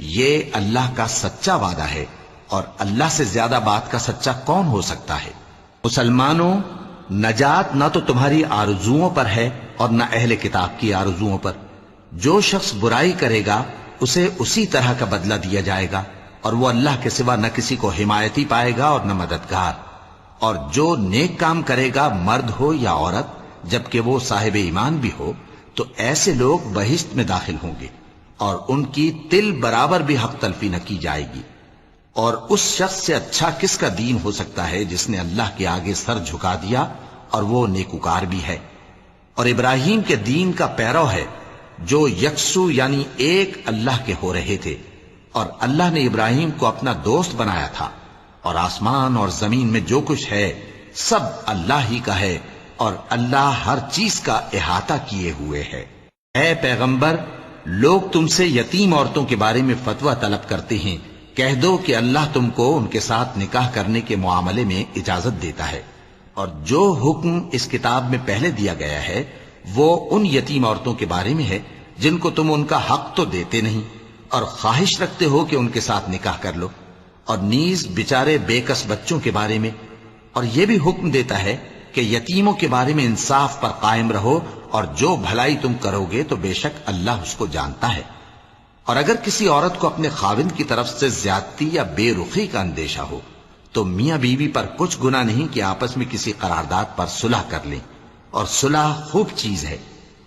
یہ اللہ کا سچا وعدہ ہے، اور اللہ سے زیادہ بات کا سچا کون ہو سکتا ہے؟ مسلمانوں، نجات نہ تو تمہاری آرزوؤں پر ہے اور نہ اہل کتاب کی آرزوؤں پر۔ جو شخص برائی کرے گا اسے اسی طرح کا بدلہ دیا جائے گا، اور وہ اللہ کے سوا نہ کسی کو حمایتی پائے گا اور نہ مددگار۔ اور جو نیک کام کرے گا مرد ہو یا عورت جبکہ وہ صاحب ایمان بھی ہو تو ایسے لوگ بہشت میں داخل ہوں گے، اور ان کی تل برابر بھی حق تلفی نہ کی جائے گی۔ اور اس شخص سے اچھا کس کا دین ہو سکتا ہے جس نے اللہ کے آگے سر جھکا دیا اور وہ نیکوکار بھی ہے، اور ابراہیم کے دین کا پیرو ہے جو یکسو یعنی ایک اللہ کے ہو رہے تھے، اور اللہ نے ابراہیم کو اپنا دوست بنایا تھا۔ اور آسمان اور زمین میں جو کچھ ہے سب اللہ ہی کا ہے، اور اللہ ہر چیز کا احاطہ کیے ہوئے ہے۔ اے پیغمبر، لوگ تم سے یتیم عورتوں کے بارے میں فتویٰ طلب کرتے ہیں، کہہ دو کہ اللہ تم کو ان کے ساتھ نکاح کرنے کے معاملے میں اجازت دیتا ہے، اور جو حکم اس کتاب میں پہلے دیا گیا ہے وہ ان یتیم عورتوں کے بارے میں ہے جن کو تم ان کا حق تو دیتے نہیں، اور خواہش رکھتے ہو کہ ان کے ساتھ نکاح کر لو، اور نیز بیچارے بے کس بچوں کے بارے میں۔ اور یہ بھی حکم دیتا ہے کہ یتیموں کے بارے میں انصاف پر قائم رہو، اور جو بھلائی تم کرو گے تو بے شک اللہ اس کو جانتا ہے۔ اور اگر کسی عورت کو اپنے خاوند کی طرف سے زیادتی یا بے رخی کا اندیشہ ہو تو میاں بیوی پر کچھ گناہ نہیں کہ آپس میں کسی قرارداد پر صلح کر لیں، اور صلح خوب چیز ہے،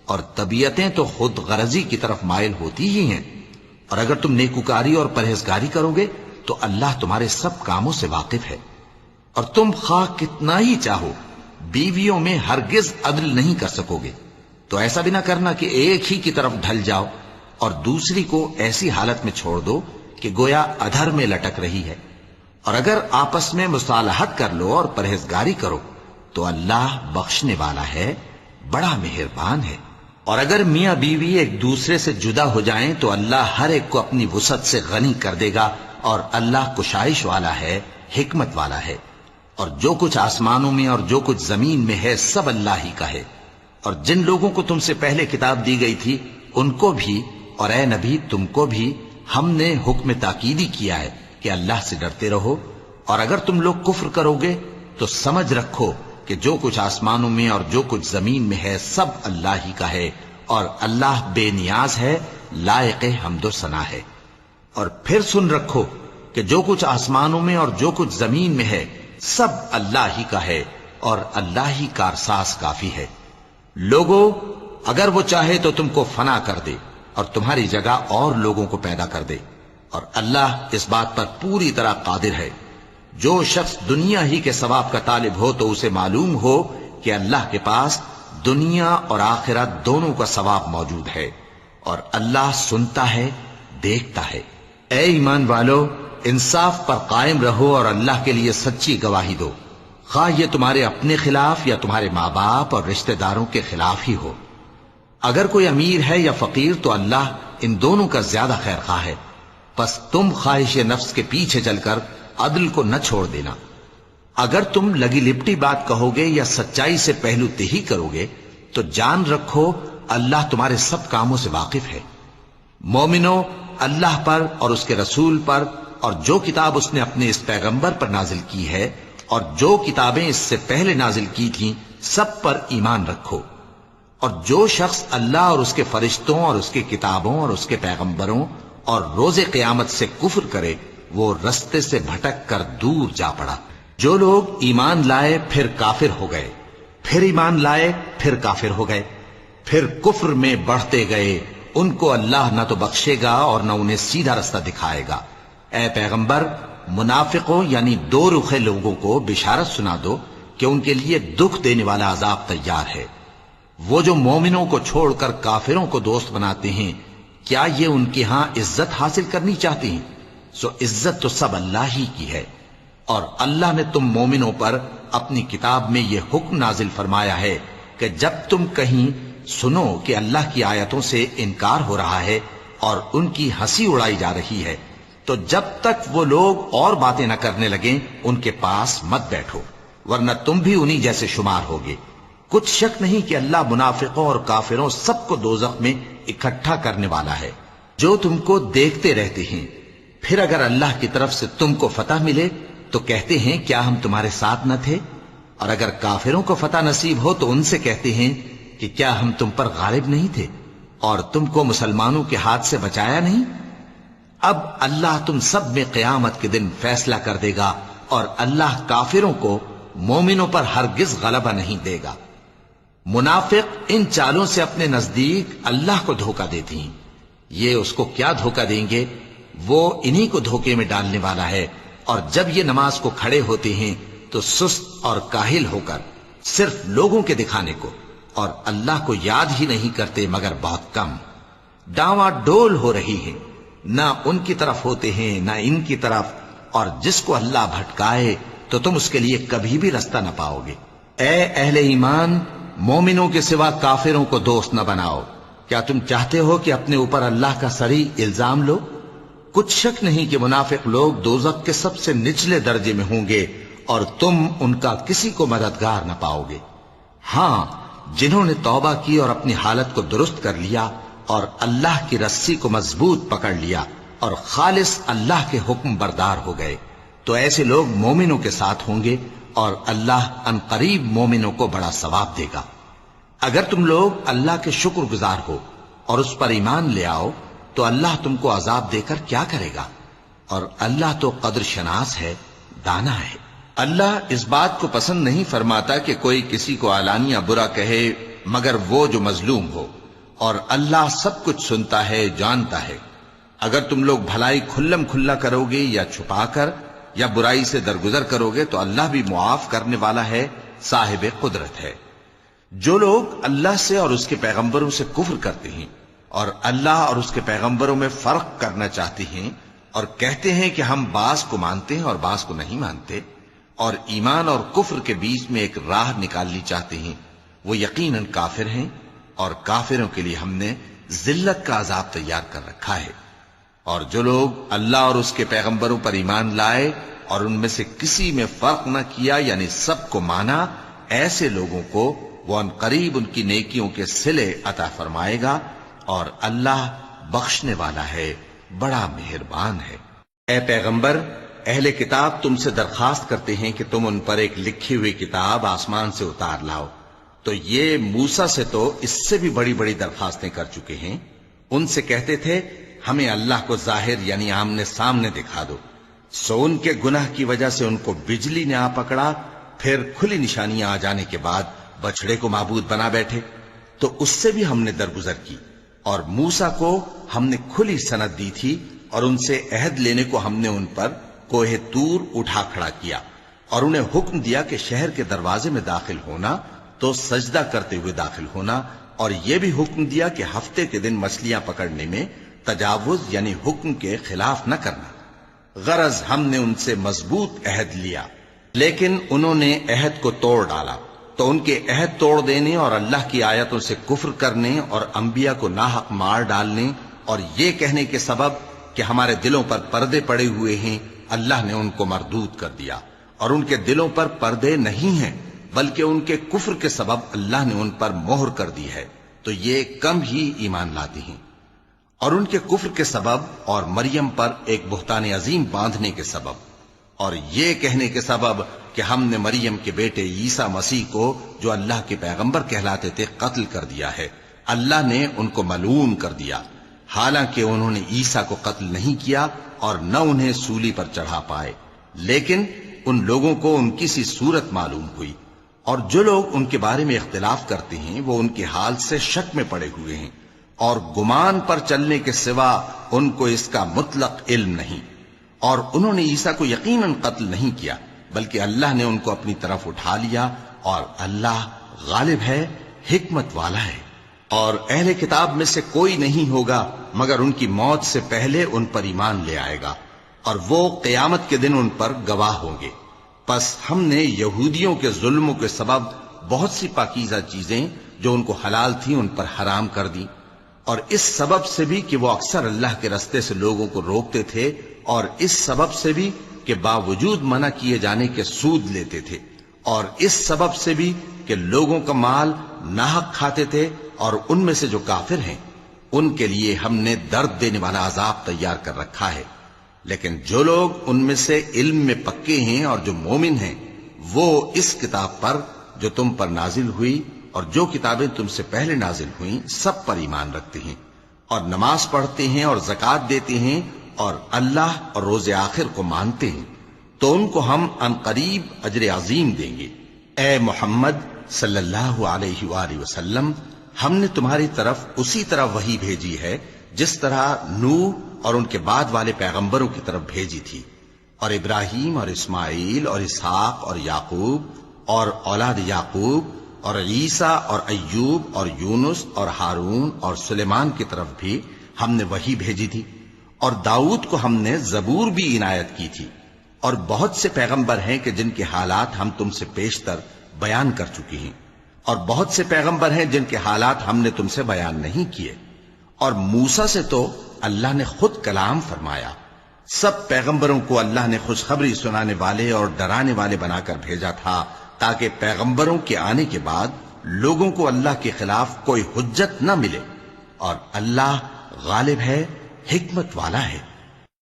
اور طبیعتیں تو خود غرضی کی طرف مائل ہوتی ہی ہیں۔ اور اگر تم نیکوکاری اور پرہیزگاری کرو گے تو اللہ تمہارے سب کاموں سے واقف ہے۔ اور تم خواہ کتنا ہی چاہو بیویوں میں ہرگز عدل نہیں کر سکو گے، تو ایسا بھی نہ کرنا کہ ایک ہی کی طرف ڈھل جاؤ اور دوسری کو ایسی حالت میں چھوڑ دو کہ گویا ادھر میں لٹک رہی ہے۔ اور اگر آپس میں مصالحت کر لو اور پرہیزگاری کرو تو اللہ بخشنے والا ہے، بڑا مہربان ہے۔ اور اگر میاں بیوی ایک دوسرے سے جدا ہو جائیں تو اللہ ہر ایک کو اپنی وسعت سے غنی کر دے گا، اور اللہ کشائش والا ہے، حکمت والا ہے۔ اور جو کچھ آسمانوں میں اور جو کچھ زمین میں ہے سب اللہ ہی کا ہے۔ اور جن لوگوں کو تم سے پہلے کتاب دی گئی تھی ان کو بھی اور اے نبی تم کو بھی ہم نے حکم تاکیدی کیا ہے کہ اللہ سے ڈرتے رہو، اور اگر تم لوگ کفر کرو گے تو سمجھ رکھو کہ جو کچھ آسمانوں میں اور جو کچھ زمین میں ہے سب اللہ ہی کا ہے، اور اللہ بے نیاز ہے، لائق حمد و ثنا ہے۔ اور پھر سن رکھو کہ جو کچھ آسمانوں میں اور جو کچھ زمین میں ہے سب اللہ ہی کا ہے، اور اللہ ہی کارساز کافی ہے۔ لوگو، اگر وہ چاہے تو تم کو فنا کر دے اور تمہاری جگہ اور لوگوں کو پیدا کر دے، اور اللہ اس بات پر پوری طرح قادر ہے۔ جو شخص دنیا ہی کے ثواب کا طالب ہو تو اسے معلوم ہو کہ اللہ کے پاس دنیا اور آخرت دونوں کا ثواب موجود ہے، اور اللہ سنتا ہے، دیکھتا ہے۔ اے ایمان والو، انصاف پر قائم رہو اور اللہ کے لیے سچی گواہی دو، خواہ یہ تمہارے اپنے خلاف یا تمہارے ماں باپ اور رشتہ داروں کے خلاف ہی ہو۔ اگر کوئی امیر ہے یا فقیر تو اللہ ان دونوں کا زیادہ خیر خواہ ہے، پس تم خواہش نفس کے پیچھے چل کر عدل کو نہ چھوڑ دینا۔ اگر تم لگی لپٹی بات کہو گے یا سچائی سے پہلو تہی کرو گے تو جان رکھو اللہ تمہارے سب کاموں سے واقف ہے۔ مومنو، اللہ پر اور اس کے رسول پر اور جو کتاب اس نے اپنے اس پیغمبر پر نازل کی ہے اور جو کتابیں اس سے پہلے نازل کی تھیں سب پر ایمان رکھو، اور جو شخص اللہ اور اس کے فرشتوں اور اس کے کتابوں اور اس کے پیغمبروں اور روز قیامت سے کفر کرے وہ رستے سے بھٹک کر دور جا پڑا۔ جو لوگ ایمان لائے پھر کافر ہو گئے، پھر ایمان لائے پھر کافر ہو گئے، پھر کفر میں بڑھتے گئے، ان کو اللہ نہ تو بخشے گا اور نہ انہیں سیدھا رستہ دکھائے گا۔ اے پیغمبر، منافقوں یعنی دو رخے لوگوں کو بشارت سنا دو کہ ان کے لیے دکھ دینے والا عذاب تیار ہے۔ وہ جو مومنوں کو چھوڑ کر کافروں کو دوست بناتے ہیں، کیا یہ ان کے ہاں عزت حاصل کرنی چاہتے ہیں؟ سو عزت تو سب اللہ ہی کی ہے۔ اور اللہ نے تم مومنوں پر اپنی کتاب میں یہ حکم نازل فرمایا ہے کہ جب تم کہیں سنو کہ اللہ کی آیتوں سے انکار ہو رہا ہے اور ان کی ہنسی اڑائی جا رہی ہے تو جب تک وہ لوگ اور باتیں نہ کرنے لگیں ان کے پاس مت بیٹھو، ورنہ تم بھی انہی جیسے شمار ہوگے۔ کچھ شک نہیں کہ اللہ منافقوں اور کافروں سب کو دوزخ میں اکٹھا کرنے والا ہے، جو تم کو دیکھتے رہتے ہیں۔ پھر اگر اللہ کی طرف سے تم کو فتح ملے تو کہتے ہیں کیا ہم تمہارے ساتھ نہ تھے، اور اگر کافروں کو فتح نصیب ہو تو ان سے کہتے ہیں کہ کیا ہم تم پر غالب نہیں تھے اور تم کو مسلمانوں کے ہاتھ سے بچایا نہیں۔ اب اللہ تم سب میں قیامت کے دن فیصلہ کر دے گا، اور اللہ کافروں کو مومنوں پر ہرگز غلبہ نہیں دے گا۔ منافق ان چالوں سے اپنے نزدیک اللہ کو دھوکہ دیتے ہیں، یہ اس کو کیا دھوکہ دیں گے، وہ انہی کو دھوکے میں ڈالنے والا ہے۔ اور جب یہ نماز کو کھڑے ہوتے ہیں تو سست اور کاہل ہو کر صرف لوگوں کے دکھانے کو اور اللہ کو یاد ہی نہیں کرتے مگر بہت کم۔ ڈاواں ڈول ہو رہی ہے، نہ ان کی طرف ہوتے ہیں نہ ان کی طرف، اور جس کو اللہ بھٹکائے تو تم اس کے لیے کبھی بھی رستہ نہ پاؤ گے۔ اے اہل ایمان، مومنوں کے سوا کافروں کو دوست نہ بناؤ۔ کیا تم چاہتے ہو کہ اپنے اوپر اللہ کا صریح الزام لو؟ کچھ شک نہیں کہ منافق لوگ دوزخ کے سب سے نچلے درجے میں ہوں گے اور تم ان کا کسی کو مددگار نہ پاؤ گے۔ ہاں، جنہوں نے توبہ کی اور اپنی حالت کو درست کر لیا اور اللہ کی رسی کو مضبوط پکڑ لیا اور خالص اللہ کے حکم بردار ہو گئے تو ایسے لوگ مومنوں کے ساتھ ہوں گے اور اللہ ان قریب مومنوں کو بڑا ثواب دے گا۔ اگر تم لوگ اللہ کے شکر گزار ہو اور اس پر ایمان لے آؤ تو اللہ تم کو عذاب دے کر کیا کرے گا، اور اللہ تو قدر شناس ہے، دانا ہے۔ اللہ اس بات کو پسند نہیں فرماتا کہ کوئی کسی کو علانیہ برا کہے مگر وہ جو مظلوم ہو، اور اللہ سب کچھ سنتا ہے، جانتا ہے۔ اگر تم لوگ بھلائی کھلم کھلا کرو گے یا چھپا کر یا برائی سے درگزر کرو گے تو اللہ بھی معاف کرنے والا ہے، صاحب قدرت ہے۔ جو لوگ اللہ سے اور اس کے پیغمبروں سے کفر کرتے ہیں اور اللہ اور اس کے پیغمبروں میں فرق کرنا چاہتے ہیں اور کہتے ہیں کہ ہم بعض کو مانتے ہیں اور بعض کو نہیں مانتے، اور ایمان اور کفر کے بیچ میں ایک راہ نکالنی چاہتے ہیں، وہ یقیناً کافر ہیں، اور کافروں کے لیے ہم نے ذلت کا عذاب تیار کر رکھا ہے۔ اور جو لوگ اللہ اور اس کے پیغمبروں پر ایمان لائے اور ان میں سے کسی میں فرق نہ کیا یعنی سب کو مانا، ایسے لوگوں کو وہ ان قریب ان کی نیکیوں کے صلے عطا فرمائے گا، اور اللہ بخشنے والا ہے، بڑا مہربان ہے۔ اے پیغمبر، اہل کتاب تم سے درخواست کرتے ہیں کہ تم ان پر ایک لکھی ہوئی کتاب آسمان سے اتار لاؤ، تو یہ موسیٰ سے تو اس سے بھی بڑی بڑی درخواستیں کر چکے ہیں۔ ان سے کہتے تھے ہمیں اللہ کو ظاہر یعنی آمنے سامنے دکھا دو، سو ان کے گناہ کی وجہ سے ان کو بجلی نے آ پکڑا، پھر کھلی نشانیاں آ جانے کے بعد بچڑے کو معبود بنا بیٹھے، تو اس سے بھی ہم نے درگزر کی، اور موسیٰ کو ہم نے کھلی سند دی تھی، اور ان سے عہد لینے کو ہم نے ان پر کوہ طور اٹھا کھڑا کیا، اور انہیں حکم دیا کہ شہر کے دروازے میں داخل ہونا تو سجدہ کرتے ہوئے داخل ہونا، اور یہ بھی حکم دیا کہ ہفتے کے دن مچھلیاں پکڑنے میں تجاوز یعنی حکم کے خلاف نہ کرنا۔ غرض ہم نے ان سے مضبوط عہد لیا، لیکن انہوں نے عہد کو توڑ ڈالا، تو ان کے عہد توڑ دینے اور اللہ کی آیتوں سے کفر کرنے اور انبیاء کو ناحق مار ڈالنے اور یہ کہنے کے سبب کہ ہمارے دلوں پر پردے پڑے ہوئے ہیں، اللہ نے ان کو مردود کر دیا، اور ان کے دلوں پر پردے نہیں ہیں بلکہ ان کے کفر کے سبب اللہ نے ان پر مہر کر دی ہے، تو یہ کم ہی ایمان لاتی ہیں۔ اور ان کے کفر کے سبب اور مریم پر ایک بہتان عظیم باندھنے کے سبب اور یہ کہنے کے سبب کہ ہم نے مریم کے بیٹے عیسیٰ مسیح کو جو اللہ کے پیغمبر کہلاتے تھے قتل کر دیا ہے، اللہ نے ان کو ملعون کر دیا، حالانکہ انہوں نے عیسیٰ کو قتل نہیں کیا اور نہ انہیں سولی پر چڑھا پائے، لیکن ان لوگوں کو ان کی سی صورت معلوم ہوئی، اور جو لوگ ان کے بارے میں اختلاف کرتے ہیں وہ ان کے حال سے شک میں پڑے ہوئے ہیں، اور گمان پر چلنے کے سوا ان کو اس کا مطلق علم نہیں، اور انہوں نے عیسیٰ کو یقیناً قتل نہیں کیا بلکہ اللہ نے ان کو اپنی طرف اٹھا لیا، اور اللہ غالب ہے، حکمت والا ہے۔ اور اہل کتاب میں سے کوئی نہیں ہوگا مگر ان کی موت سے پہلے ان پر ایمان لے آئے گا، اور وہ قیامت کے دن ان پر گواہ ہوں گے۔ پس ہم نے یہودیوں کے ظلموں کے سبب بہت سی پاکیزہ چیزیں جو ان کو حلال تھیں ان پر حرام کر دی، اور اس سبب سے بھی کہ وہ اکثر اللہ کے رستے سے لوگوں کو روکتے تھے، اور اس سبب سے بھی کہ باوجود منع کیے جانے کے سود لیتے تھے، اور اس سبب سے بھی کہ لوگوں کا مال ناحق کھاتے تھے، اور ان میں سے جو کافر ہیں ان کے لیے ہم نے درد دینے والا عذاب تیار کر رکھا ہے۔ لیکن جو لوگ ان میں سے علم میں پکے ہیں اور جو مومن ہیں وہ اس کتاب پر جو تم پر نازل ہوئی اور جو کتابیں تم سے پہلے نازل ہوئیں سب پر ایمان رکھتے ہیں، اور نماز پڑھتے ہیں اور زکوٰۃ دیتے ہیں اور اللہ اور روز آخر کو مانتے ہیں، تو ان کو ہم عنقریب اجر عظیم دیں گے۔ اے محمد صلی اللہ علیہ وآلہ وسلم، ہم نے تمہاری طرف اسی طرح وحی بھیجی ہے جس طرح نوح اور ان کے بعد والے پیغمبروں کی طرف بھیجی تھی، اور ابراہیم اور اسماعیل اور اسحاق اور یعقوب اور اولاد یعقوب اور عیسیٰ اور ایوب اور یونس اور ہارون اور سلیمان کی طرف بھی ہم نے وحی بھیجی تھی، اور داؤد کو ہم نے زبور بھی عنایت کی تھی، اور بہت سے پیغمبر ہیں کہ جن کے حالات ہم تم سے پیشتر بیان کر چکی ہیں، اور بہت سے پیغمبر ہیں جن کے حالات ہم نے تم سے بیان نہیں کیے، اور موسیٰ سے تو اللہ نے خود کلام فرمایا۔ سب پیغمبروں کو اللہ نے خوشخبری سنانے والے اور ڈرانے والے بنا کر بھیجا تھا تاکہ پیغمبروں کے آنے کے بعد لوگوں کو اللہ کے خلاف کوئی حجت نہ ملے، اور اللہ غالب ہے، حکمت والا ہے۔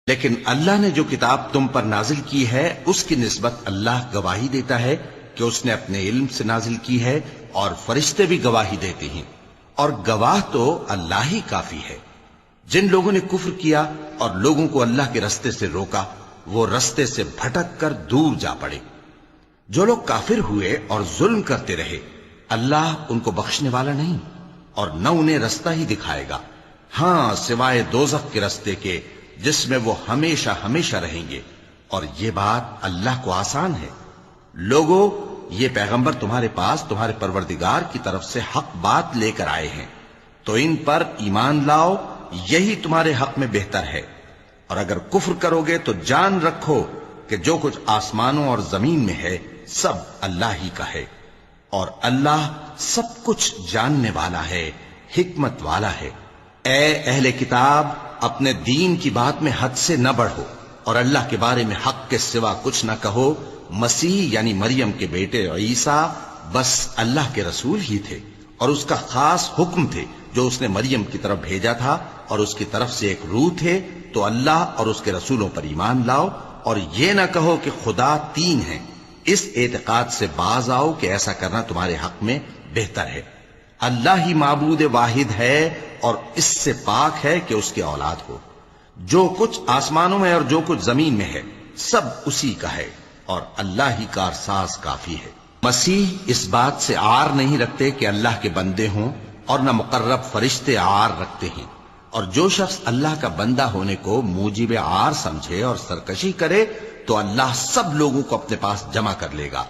لیکن اللہ نے جو کتاب تم پر نازل کی ہے اس کی نسبت اللہ گواہی دیتا ہے کہ اس نے اپنے علم سے نازل کی ہے، اور فرشتے بھی گواہی دیتے ہیں، اور گواہ تو اللہ ہی کافی ہے۔ جن لوگوں نے کفر کیا اور لوگوں کو اللہ کے رستے سے روکا وہ رستے سے بھٹک کر دور جا پڑے۔ جو لوگ کافر ہوئے اور ظلم کرتے رہے اللہ ان کو بخشنے والا نہیں، اور نہ انہیں رستہ ہی دکھائے گا، ہاں سوائے دوزخ کے رستے کے جس میں وہ ہمیشہ ہمیشہ رہیں گے، اور یہ بات اللہ کو آسان ہے۔ لوگو، یہ پیغمبر تمہارے پاس تمہارے پروردگار کی طرف سے حق بات لے کر آئے ہیں، تو ان پر ایمان لاؤ، یہی تمہارے حق میں بہتر ہے، اور اگر کفر کرو گے تو جان رکھو کہ جو کچھ آسمانوں اور زمین میں ہے سب اللہ ہی کا ہے، اور اللہ سب کچھ جاننے والا ہے، حکمت والا ہے۔ اے اہل کتاب، اپنے دین کی بات میں حد سے نہ بڑھو، اور اللہ کے بارے میں حق کے سوا کچھ نہ کہو۔ مسیح یعنی مریم کے بیٹے عیسیٰ بس اللہ کے رسول ہی تھے، اور اس کا خاص حکم تھے جو اس نے مریم کی طرف بھیجا تھا، اور اس کی طرف سے ایک روح تھے، تو اللہ اور اس کے رسولوں پر ایمان لاؤ، اور یہ نہ کہو کہ خدا تین ہیں، اس اعتقاد سے باز آؤ کہ ایسا کرنا تمہارے حق میں بہتر ہے۔ اللہ ہی معبود واحد ہے اور اس سے پاک ہے کہ اس کی اولاد ہو۔ جو کچھ آسمانوں میں اور جو کچھ زمین میں ہے سب اسی کا ہے، اور اللہ ہی کارساز کافی ہے۔ مسیح اس بات سے عار نہیں رکھتے کہ اللہ کے بندے ہوں، اور نہ مقرب فرشتے عار رکھتے ہیں، اور جو شخص اللہ کا بندہ ہونے کو موجب عار سمجھے اور سرکشی کرے تو اللہ سب لوگوں کو اپنے پاس جمع کر لے گا۔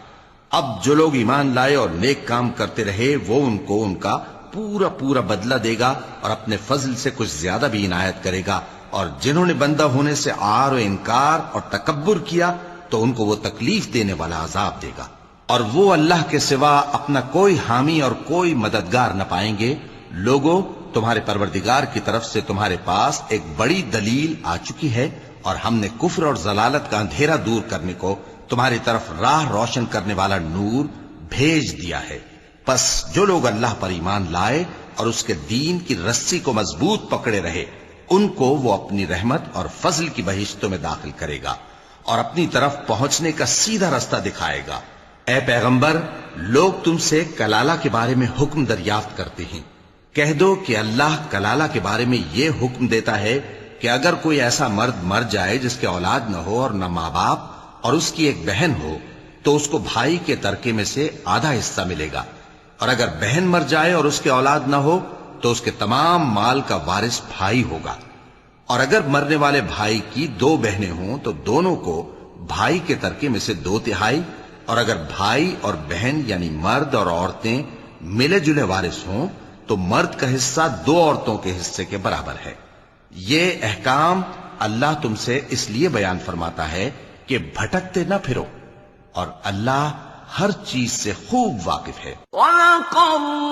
اب جو لوگ ایمان لائے اور نیک کام کرتے رہے وہ ان کو ان کا پورا پورا بدلہ دے گا، اور اپنے فضل سے کچھ زیادہ بھی عنایت کرے گا، اور جنہوں نے بندہ ہونے سے عار و انکار اور تکبر کیا تو ان کو وہ تکلیف دینے والا عذاب دے گا، اور وہ اللہ کے سوا اپنا کوئی حامی اور کوئی مددگار نہ پائیں گے۔ لوگوں، تمہارے پروردگار کی طرف سے تمہارے پاس ایک بڑی دلیل آ چکی ہے، اور ہم نے کفر اور ضلالت کا اندھیرا دور کرنے کو تمہاری طرف راہ روشن کرنے والا نور بھیج دیا ہے۔ پس جو لوگ اللہ پر ایمان لائے اور اس کے دین کی رسی کو مضبوط پکڑے رہے، ان کو وہ اپنی رحمت اور فضل کی بہشتوں میں داخل کرے گا اور اپنی طرف پہنچنے کا سیدھا رستہ دکھائے گا۔ اے پیغمبر، لوگ تم سے کلالہ کے بارے میں حکم دریافت کرتے ہیں، کہہ دو کہ اللہ کلالہ کے بارے میں یہ حکم دیتا ہے کہ اگر کوئی ایسا مرد مر جائے جس کے اولاد نہ ہو اور نہ ماں باپ اور اس کی ایک بہن ہو، تو اس کو بھائی کے ترکے میں سے آدھا حصہ ملے گا، اور اگر بہن مر جائے اور اس کے اولاد نہ ہو تو اس کے تمام مال کا وارث بھائی ہوگا، اور اگر مرنے والے بھائی کی 2 بہنیں ہوں تو دونوں کو بھائی کے ترکے میں سے 2/3، اور اگر بھائی اور بہن یعنی مرد اور عورتیں ملے جلے وارث ہوں تو مرد کا حصہ 2 عورتوں کے حصے کے برابر ہے۔ یہ احکام اللہ تم سے اس لیے بیان فرماتا ہے کہ بھٹکتے نہ پھرو، اور اللہ ہر چیز سے خوب واقف ہے۔ وَلَقَدْ